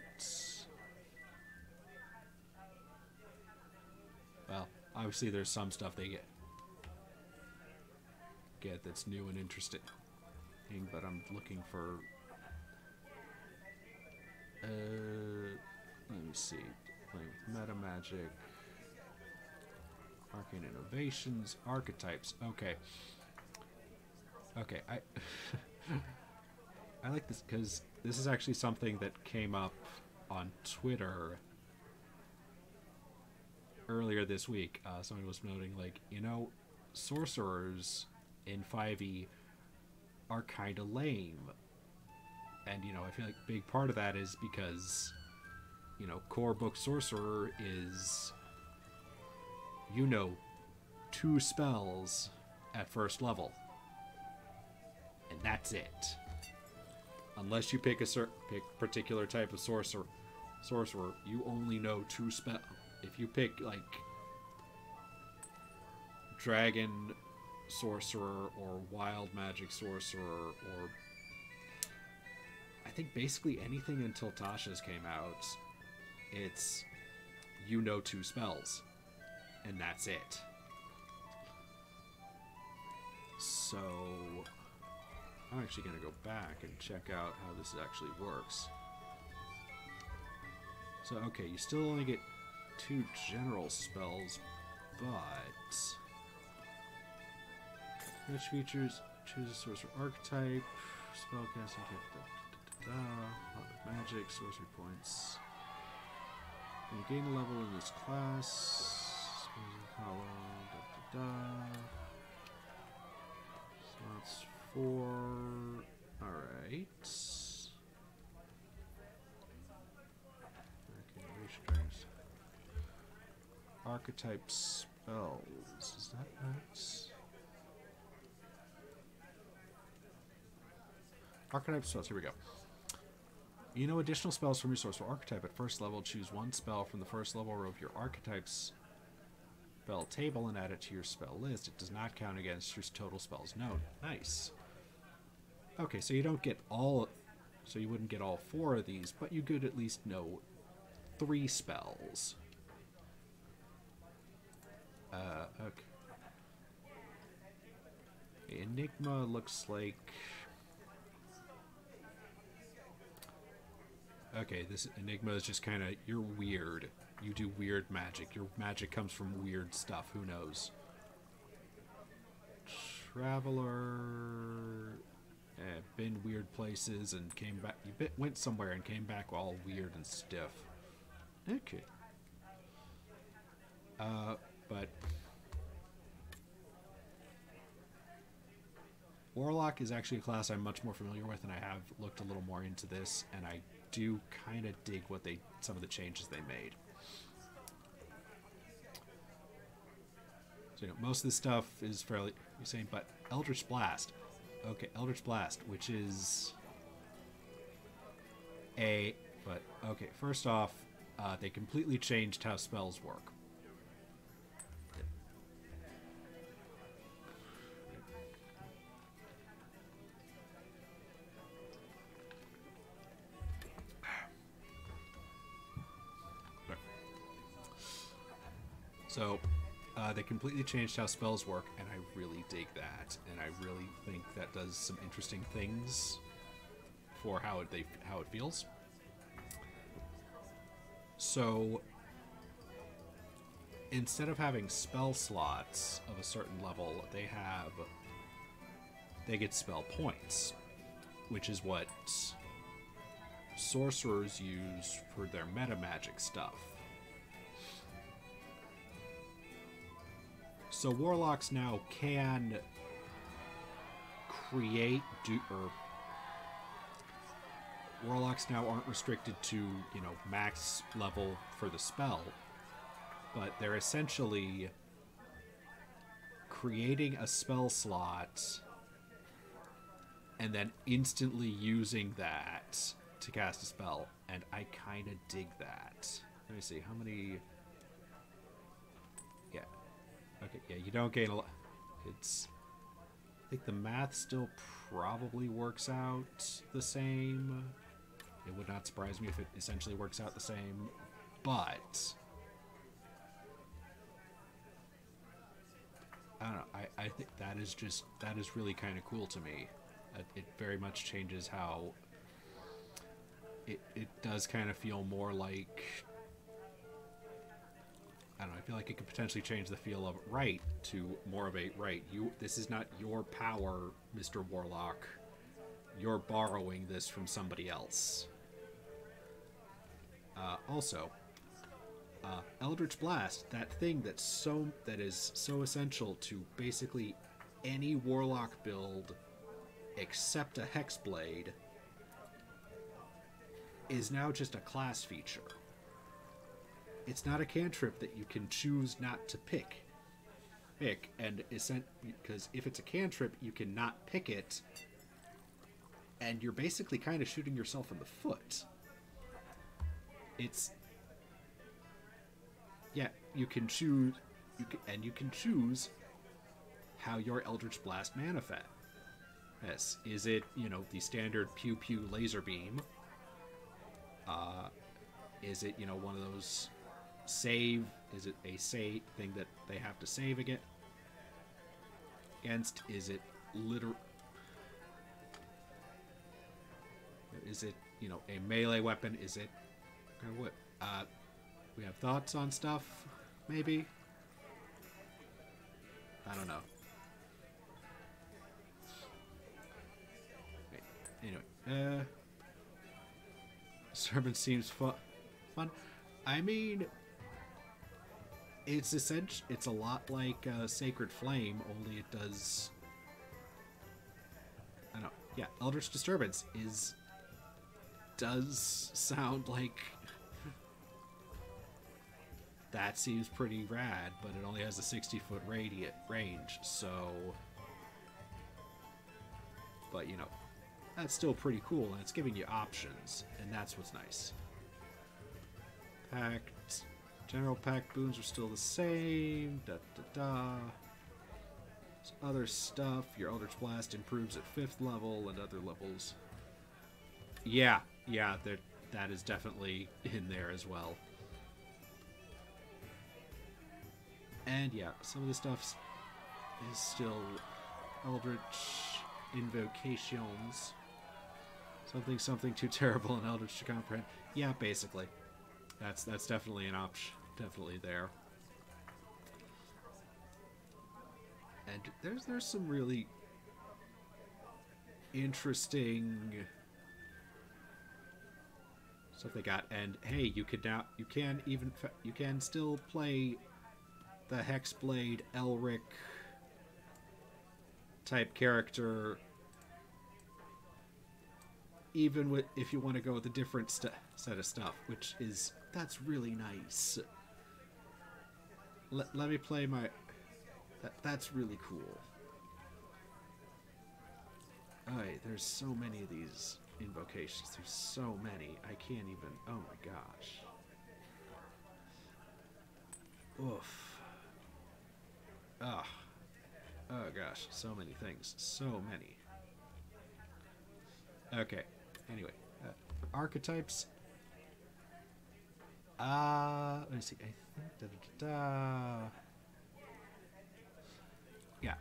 Well, obviously there's some stuff they get that's new and interesting, but I'm looking for let me see, playing with meta magic, arcane innovations, archetypes. Okay, I I like this because this is actually something that came up on Twitter earlier this week. Somebody was noting, like, sorcerers in 5e are kind of lame. And, I feel like a big part of that is because, core book sorcerer is, 2 spells at first level. And that's it. Unless you pick a particular type of sorcerer, you only know 2 spells. If you pick, like, dragon sorcerer or wild magic sorcerer, or I think basically anything until Tasha's came out, it's 2 spells, and that's it. So I'm actually going to go back and check out how this actually works. So, okay, you still only get 2 general spells, but which features? Choose a sorcerer archetype, spellcasting, magic, sorcery points. When you gain a level in this class, slots 4. Alright. Archetype spells. Is that nice? Archetype spells. Here we go. Additional spells from your sorcerer archetype. At first level, choose 1 spell from the first level row of your archetype's spell table and add it to your spell list. It does not count against your total spells known. Nice. Okay, so you don't get all... So you wouldn't get all 4 of these, but you could at least know 3 spells. Okay. Enigma looks like... Okay, this Enigma is just kind of... You're weird. You do weird magic. Your magic comes from weird stuff. Who knows? Traveler... been weird places and came back... You went somewhere and came back all weird and stiff. Okay. But... Warlock is actually a class I'm much more familiar with, and I have looked a little more into this, and I do kind of dig some of the changes they made. So, most of this stuff is fairly insane, but Eldritch Blast. Okay, Eldritch Blast, which is okay, first off, they completely changed how spells work. So, they completely changed how spells work, and I really dig that. And I really think that does some interesting things for how it feels. So, instead of having spell slots of a certain level, they get spell points, which is what sorcerers use for their meta magic stuff. So warlocks now can create or warlocks now aren't restricted to, you know, max level for the spell, but they're essentially creating a spell slot and then instantly using that to cast a spell, and I kind of dig that. Let me see, how many... Yeah. Okay, yeah, you don't gain a lot. It's... I think the math still probably works out the same. It would not surprise me if it essentially works out the same, but... I don't know, I think that is really kind of cool to me. It very much changes how... It does kind of feel more like... I don't know, I feel like it could potentially change the feel of right to more of a right. This is not your power, Mr. Warlock. You're borrowing this from somebody else. Also, Eldritch Blast, that thing that is so essential to basically any Warlock build except a Hexblade, is now just a class feature. It's not a cantrip that you can choose not to pick, and because if it's a cantrip, you cannot pick it, and you're basically kind of shooting yourself in the foot. It's... Yeah, you can choose... You can choose how your Eldritch Blast manifests. Yes, is it, you know, the standard pew-pew laser beam? Is it, you know, one of those save? Is it a save thing that they have to save against? Is it literal? Is it, you know, a melee weapon? Is it what? We have thoughts on stuff, maybe? I don't know. Anyway, Sermon seems fun. I mean, it's a lot like Sacred Flame, only it does... I don't know. Yeah, Eldritch Disturbance does sound like... That seems pretty rad, but it only has a 60-foot range, so... But, you know, that's still pretty cool, and it's giving you options, and that's what's nice. Pact... General Pact boons are still the same, Other stuff, your Eldritch Blast improves at 5th level and other levels. Yeah, that is definitely in there as well. And yeah, some of the stuff is still Eldritch Invocations. Something too terrible and Eldritch to comprehend. Yeah, basically. That's definitely an option. Definitely there. And there's some really interesting stuff they got. And hey, you can still play the Hexblade Elric type character, even if you want to go with a different set of stuff, that's really nice. Let me play my... That's really cool. Alright, there's so many of these invocations. There's so many. I can't even... Oh my gosh. Oof. Ugh. Oh gosh, so many things. So many. Okay. Anyway, archetypes. Let me see. I think yeah.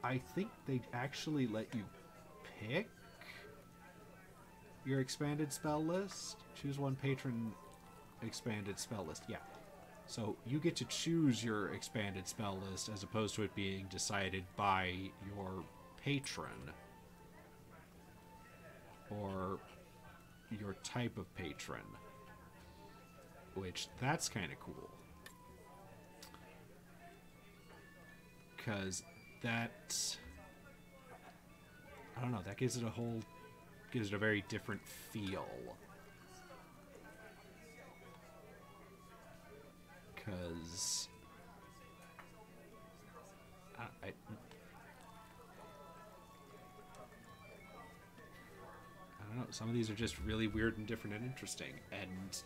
I think they actually let you pick your expanded spell list. Choose one patron expanded spell list. Yeah. So you get to choose your expanded spell list as opposed to it being decided by your patron or your type of patron, which that's kind of cool. because that, I don't know, that gives it a very different feel. Because I don't know, some of these are just really weird and different and interesting, and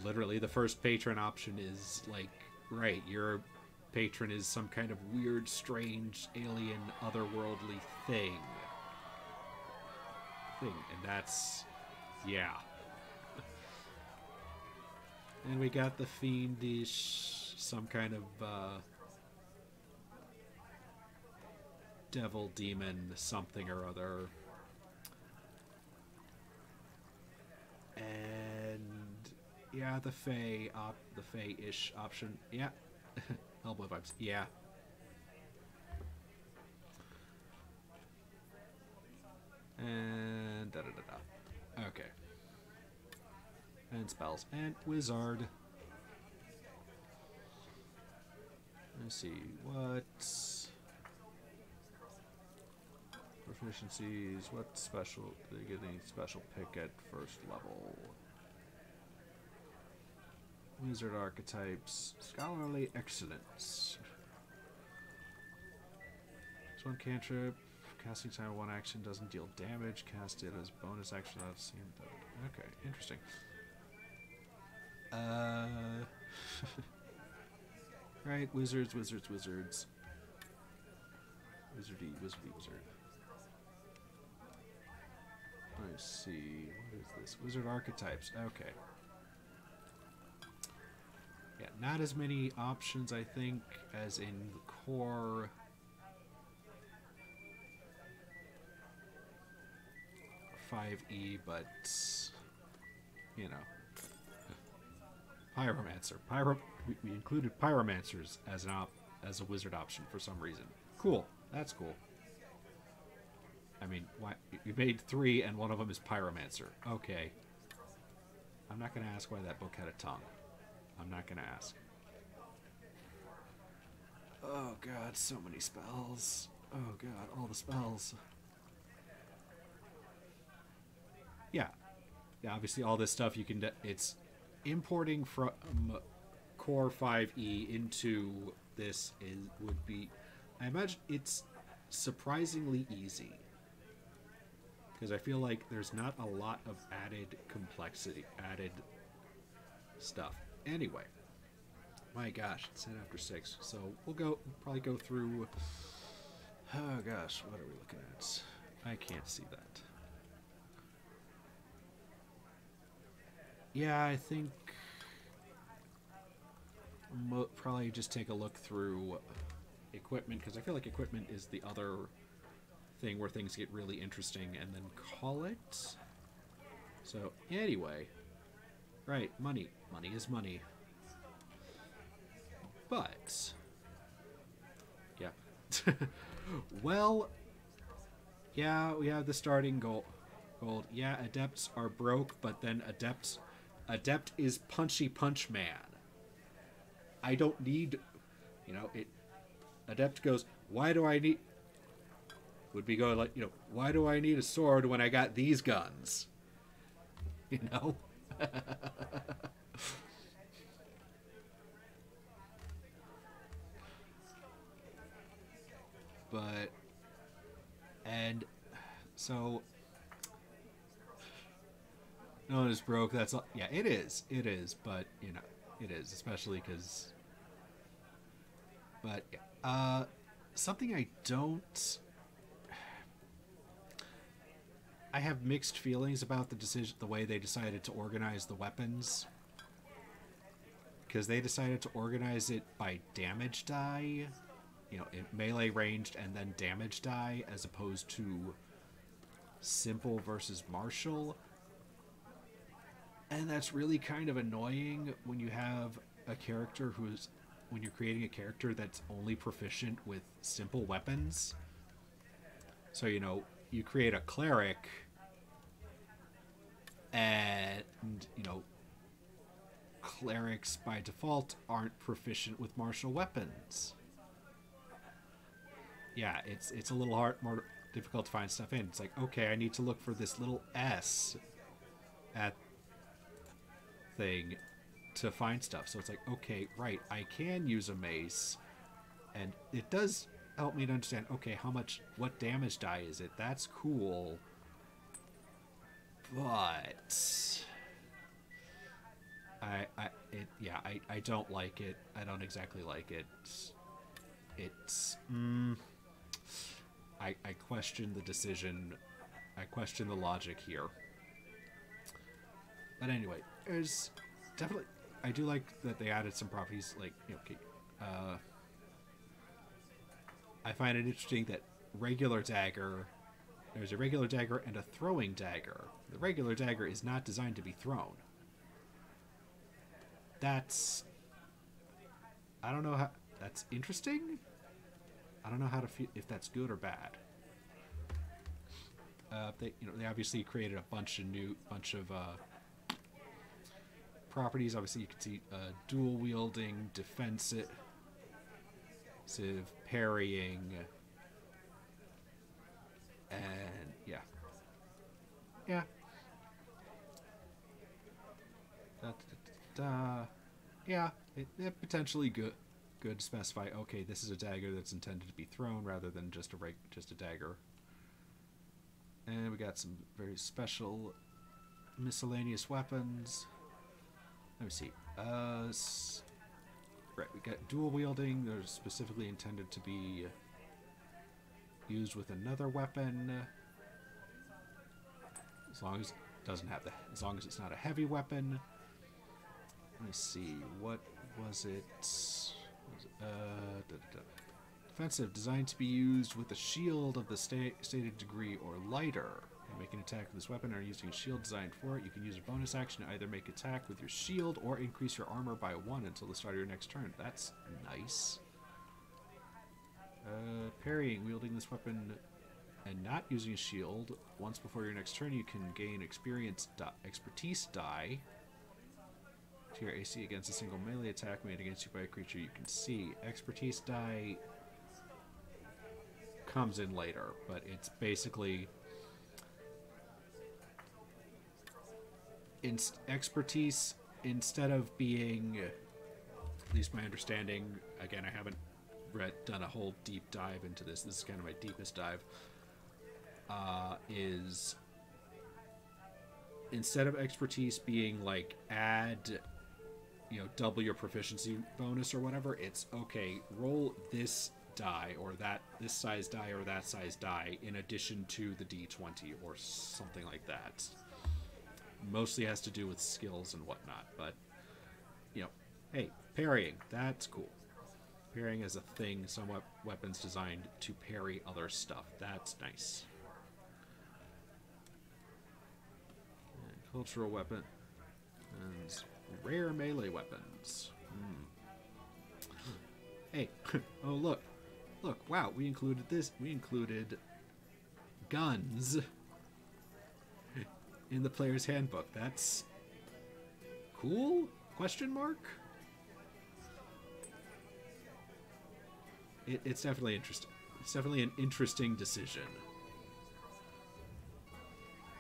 literally the first patron option is like, right, your patron is some kind of weird, strange, alien, otherworldly thing, and that's, yeah. And we got the fiendish, some kind of devil, demon, something or other. And yeah, the Fae-ish option. Yeah. Hellboy vibes. Yeah. And da-da-da-da. Okay. And spells. And wizard. Let's see. What proficiencies? What special? Do they get any special pick at first level? Wizard archetypes. Scholarly excellence. This one cantrip. Casting time of one action doesn't deal damage. Cast it as bonus action without seeing that. Okay, interesting. Right, wizards. Wizardy. Let's see. What is this? Wizard archetypes. Okay. Yeah, not as many options, I think, as in the core. .5e, but you know, pyromancer. We included pyromancers as as a wizard option for some reason. Cool, that's cool. I mean, why you made 3 and one of them is pyromancer? Okay, I'm not gonna ask why that book had a tongue. I'm not gonna ask. Oh god, so many spells. Oh god, all the spells. Yeah, obviously all this stuff you can, it's importing from core 5e into this would be, I imagine it's surprisingly easy, because I feel like there's not a lot of added complexity, added stuff. Anyway, my gosh, it's 10 after 6, so we'll probably go through, oh gosh, what are we looking at? I can't see that. Yeah, I think probably just take a look through equipment, because I feel like equipment is the other thing where things get really interesting, and then call it. So anyway, right, money is money, but yeah. Well, yeah, we have the starting gold. Yeah, adepts are broke, but then adept is punchy punch man. I don't need, adept goes, why do I need, would be going like, why do I need a sword when I got these guns? But, and so, no one is broke. That's all. Yeah, it is. But it is, especially because. But something I don't. I have mixed feelings about the way they decided to organize the weapons, because they decided to organize it by damage die, melee ranged and then damage die, as opposed to simple versus martial. And that's really kind of annoying when you have a character when you're creating a character that's only proficient with simple weapons. So, you create a cleric and, clerics by default aren't proficient with martial weapons. Yeah, it's a little more difficult to find stuff in. It's like, okay, I need to look for this little S at thing to find stuff. So it's like, okay, right, I can use a mace, and it does help me to understand, okay, what damage die is it? That's cool. But I don't like it. I don't exactly like it. It's I question the decision. I question the logic here. But anyway, there's definitely, I do like that they added some properties like, okay, I find it interesting that there's a regular dagger and a throwing dagger. The regular dagger is not designed to be thrown. I don't know how, that's interesting. I don't know how to feel if that's good or bad. They obviously created a bunch of properties. Obviously, you can see dual wielding, defensive, parrying, and yeah. Yeah, it potentially good to specify, okay, this is a dagger that's intended to be thrown rather than just a dagger. And we got some very special miscellaneous weapons. Let me see. Right, we got dual wielding. They're specifically intended to be used with another weapon, as long as it's not a heavy weapon. Let me see. What was it? Defensive, designed to be used with a shield of the stated degree or lighter. You make an attack with this weapon or using a shield designed for it. You can use a bonus action to either make attack with your shield or increase your armor by 1 until the start of your next turn. That's nice. Parrying, wielding this weapon and not using a shield. Once before your next turn, you can gain expertise die to your AC against a single melee attack made against you by a creature you can see. Expertise die comes in later, but it's basically expertise, instead of being, at least my understanding, again, I haven't done a whole deep dive into this. This is kind of my deepest dive. Is instead of expertise being like add, double your proficiency bonus or whatever, it's okay, roll this die or this size die or that size die in addition to the d20 or something like that. Mostly has to do with skills and whatnot, but hey, parrying, that's cool. Parrying is a thing, some weapons designed to parry other stuff. That's nice. And cultural weapon and rare melee weapons. Hey, oh look, wow, we included this. We included guns in the player's handbook. That's cool? Question mark? It's definitely interesting. It's definitely an interesting decision.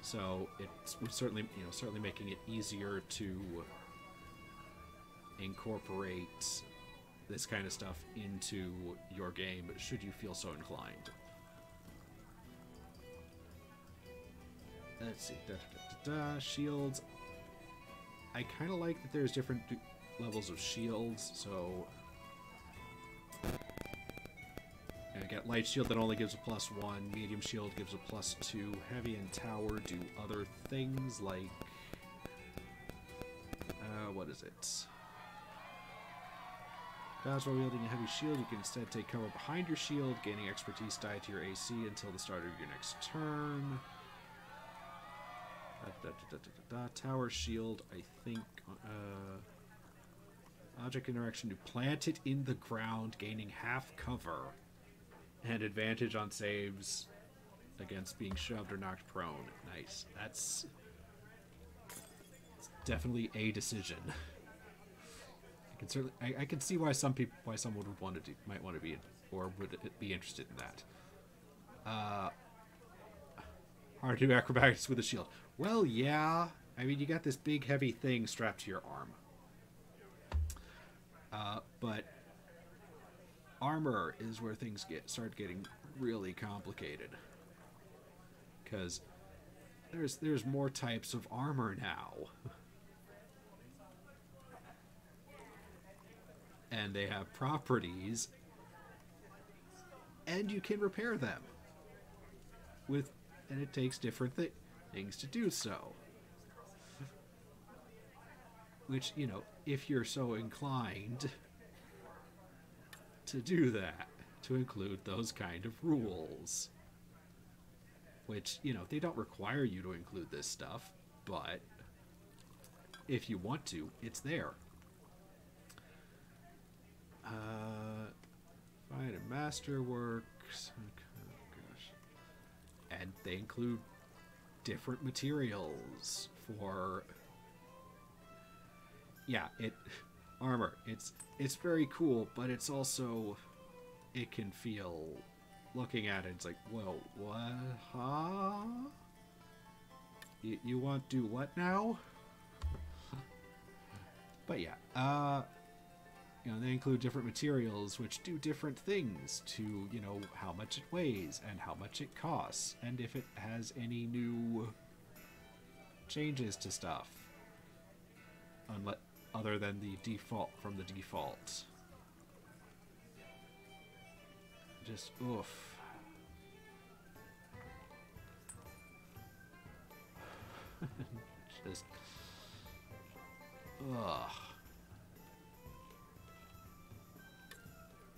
So it's certainly making it easier to incorporate this kind of stuff into your game, should you feel so inclined. Let's see. Shields. I kind of like that there's different levels of shields, so I get light shield that only gives a +1, medium shield gives a +2, heavy and tower do other things like what is it? While wielding a heavy shield, you can instead take cover behind your shield, gaining expertise die to your AC until the start of your next turn. Tower shield, I think. Object interaction to plant it in the ground, gaining half cover, and advantage on saves against being shoved or knocked prone. Nice. That's definitely a decision. can certainly I can see why someone would want to might want to be or would be interested in that. Hard to do acrobatics with a shield. Well, yeah. I mean, you got this big heavy thing strapped to your arm. But armor is where things start getting really complicated. Because there's more types of armor now. And they have properties, and you can repair them and it takes different things to do so. Which, you know, if you're so inclined to do that, to include those kind of rules. Which, you know, they don't require you to include this stuff, but if you want to, it's there. Find a masterworks. Oh, gosh. And they include different materials for... Yeah, armor. It's very cool, but it's also... It can feel... Looking at it, it's like, whoa, what? Huh? You want to do what now? But yeah, you know, they include different materials which do different things to, you know, how much it weighs and how much it costs and if it has any new changes to stuff. Other than the default from the default. Just oof. Just ugh.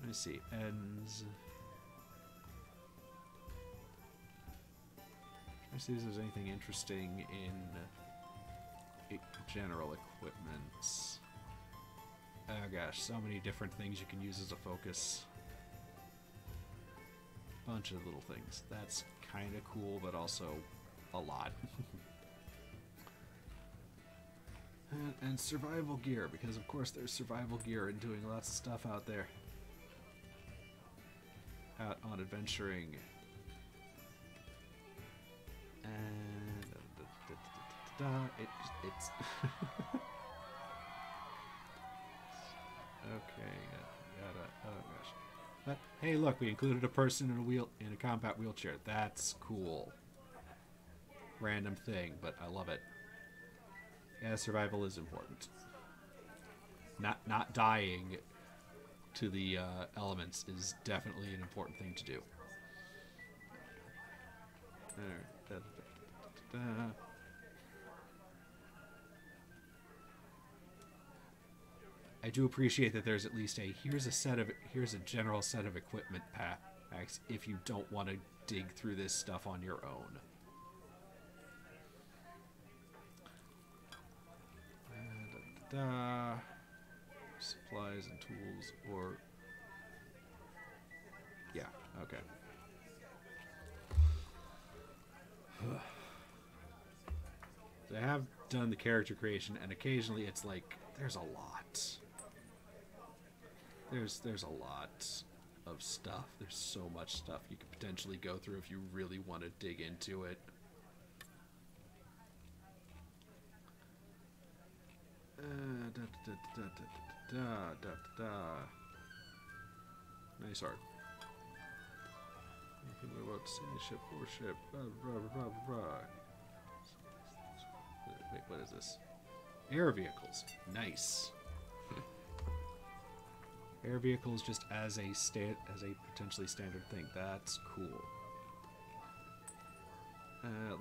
Let me see. Ends. Try to see if there's anything interesting in general equipment. Oh gosh, so many different things you can use as a focus. Bunch of little things. That's kind of cool, but also a lot. and survival gear, because of course there's survival gear and doing lots of stuff out there. Out on adventuring. And it's okay. Oh gosh. But hey, look, we included a person in a combat wheelchair. That's cool. Random thing, but I love it. Yeah, survival is important. Not dying to the elements is definitely an important thing to do. I do appreciate that there's at least here's a general set of equipment packs if you don't want to dig through this stuff on your own. Supplies and tools, or yeah, okay. So I have done the character creation, and occasionally it's like there's a lot. There's a lot of stuff. There's so much stuff you could potentially go through if you really want to dig into it. Nice art. Anything about ship, warship, blah blah blah blah blah. Wait, what is this? Air vehicles. Nice. Air vehicles just as a potentially standard thing. That's cool.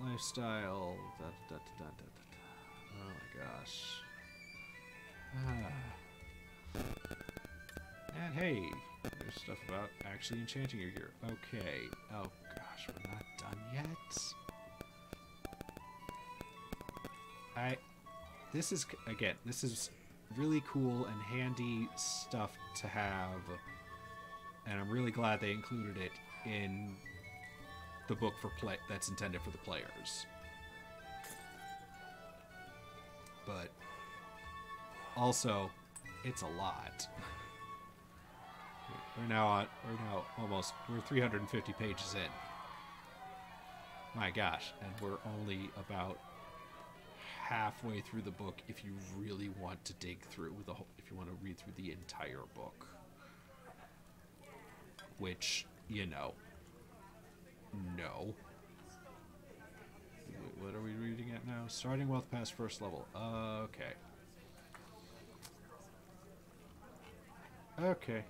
Lifestyle. Oh my gosh. And hey, there's stuff about actually enchanting your gear. Okay. Oh gosh, we're not done yet. This is really cool and handy stuff to have, and I'm really glad they included it in the book that's intended for the players. But also, it's a lot. We're 350 pages in. My gosh, and we're only about halfway through the book if you really want to dig through the whole, if you want to read through the entire book. Which, you know, no. Wait, what are we reading at now? Starting wealth past first level. Okay. Okay.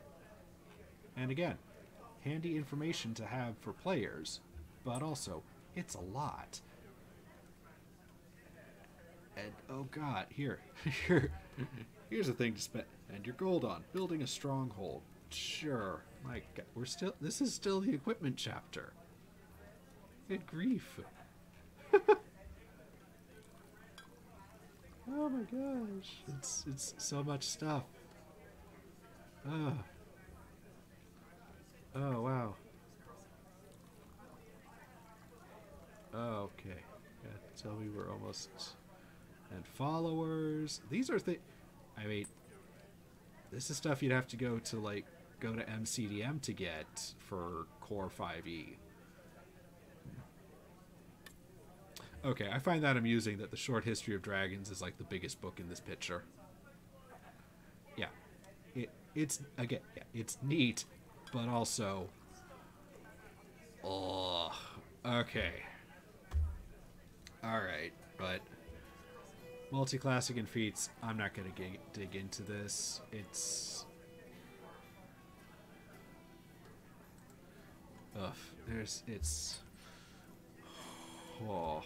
And again, handy information to have for players, but also, it's a lot. And, oh god, here's a thing to spend. And your gold on. Building a stronghold. Sure. My god, this is still the equipment chapter. Good grief. Oh my gosh. It's so much stuff. Oh. Oh, wow. Okay. Yeah, tell me we're almost... And followers. These are I mean, this is stuff you'd have to go to MCDM to get for Core 5e. Okay, I find that amusing that the Short History of Dragons is like the biggest book in this picture. Yeah. It's neat, but also... Oh, okay. Alright, but... Multi-classic and feats, I'm not going to dig into this. It's... Ugh, it's... Oh...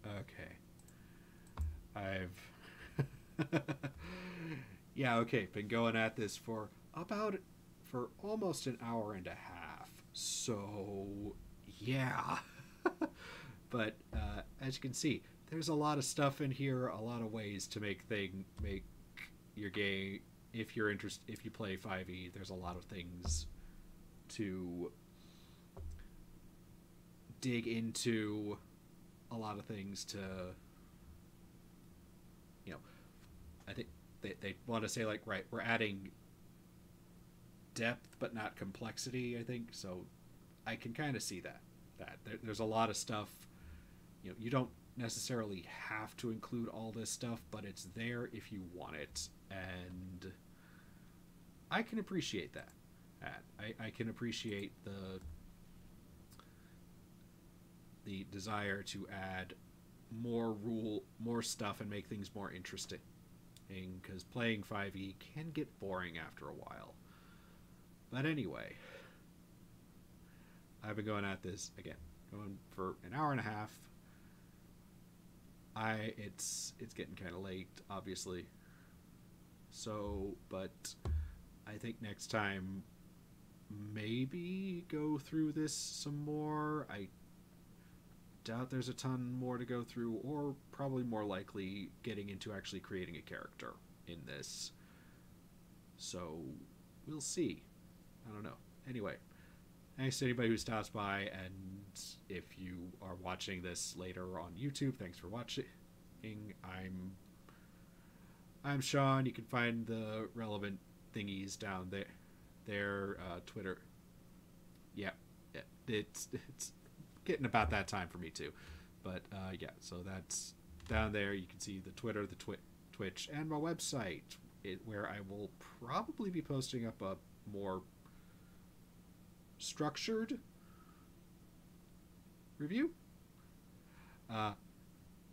Okay. Yeah, okay, been going at this for almost an hour and a half. So, yeah. But, as you can see, there's a lot of stuff in here, a lot of ways to make your game, if you play 5e, there's a lot of things to dig into, a lot of things to, I think they want to say, like, right, we're adding depth but not complexity, I think. So I can kind of see that there's a lot of stuff, you don't necessarily have to include all this stuff, but it's there if you want it, and I can appreciate that. I can appreciate the desire to add more stuff and make things more interesting, because playing 5e can get boring after a while. But anyway, I've been going at this again, going for an hour and a half. It's getting kind of late, obviously. So, but I think next time maybe go through this some more. I doubt there's a ton more to go through, or probably more likely getting into actually creating a character in this. So we'll see. I don't know. Anyway, thanks to anybody who stops by, and if you are watching this later on YouTube, thanks for watching. I'm Sean. You can find the relevant thingies down there. Twitter. Yeah, it's getting about that time for me too, but yeah. So that's down there. You can see the Twitter, the Twitch, and my website, where I will probably be posting up a more structured review.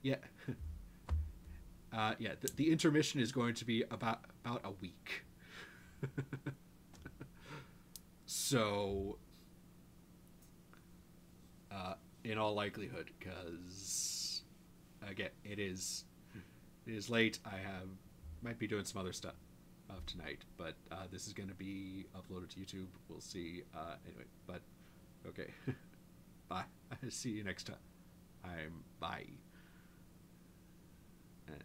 Yeah. Yeah, the intermission is going to be about a week. So, in all likelihood, because again, it is late. Might be doing some other stuff tonight, but this is going to be uploaded to YouTube. We'll see. Anyway, but okay. Bye. See you next time. Bye. And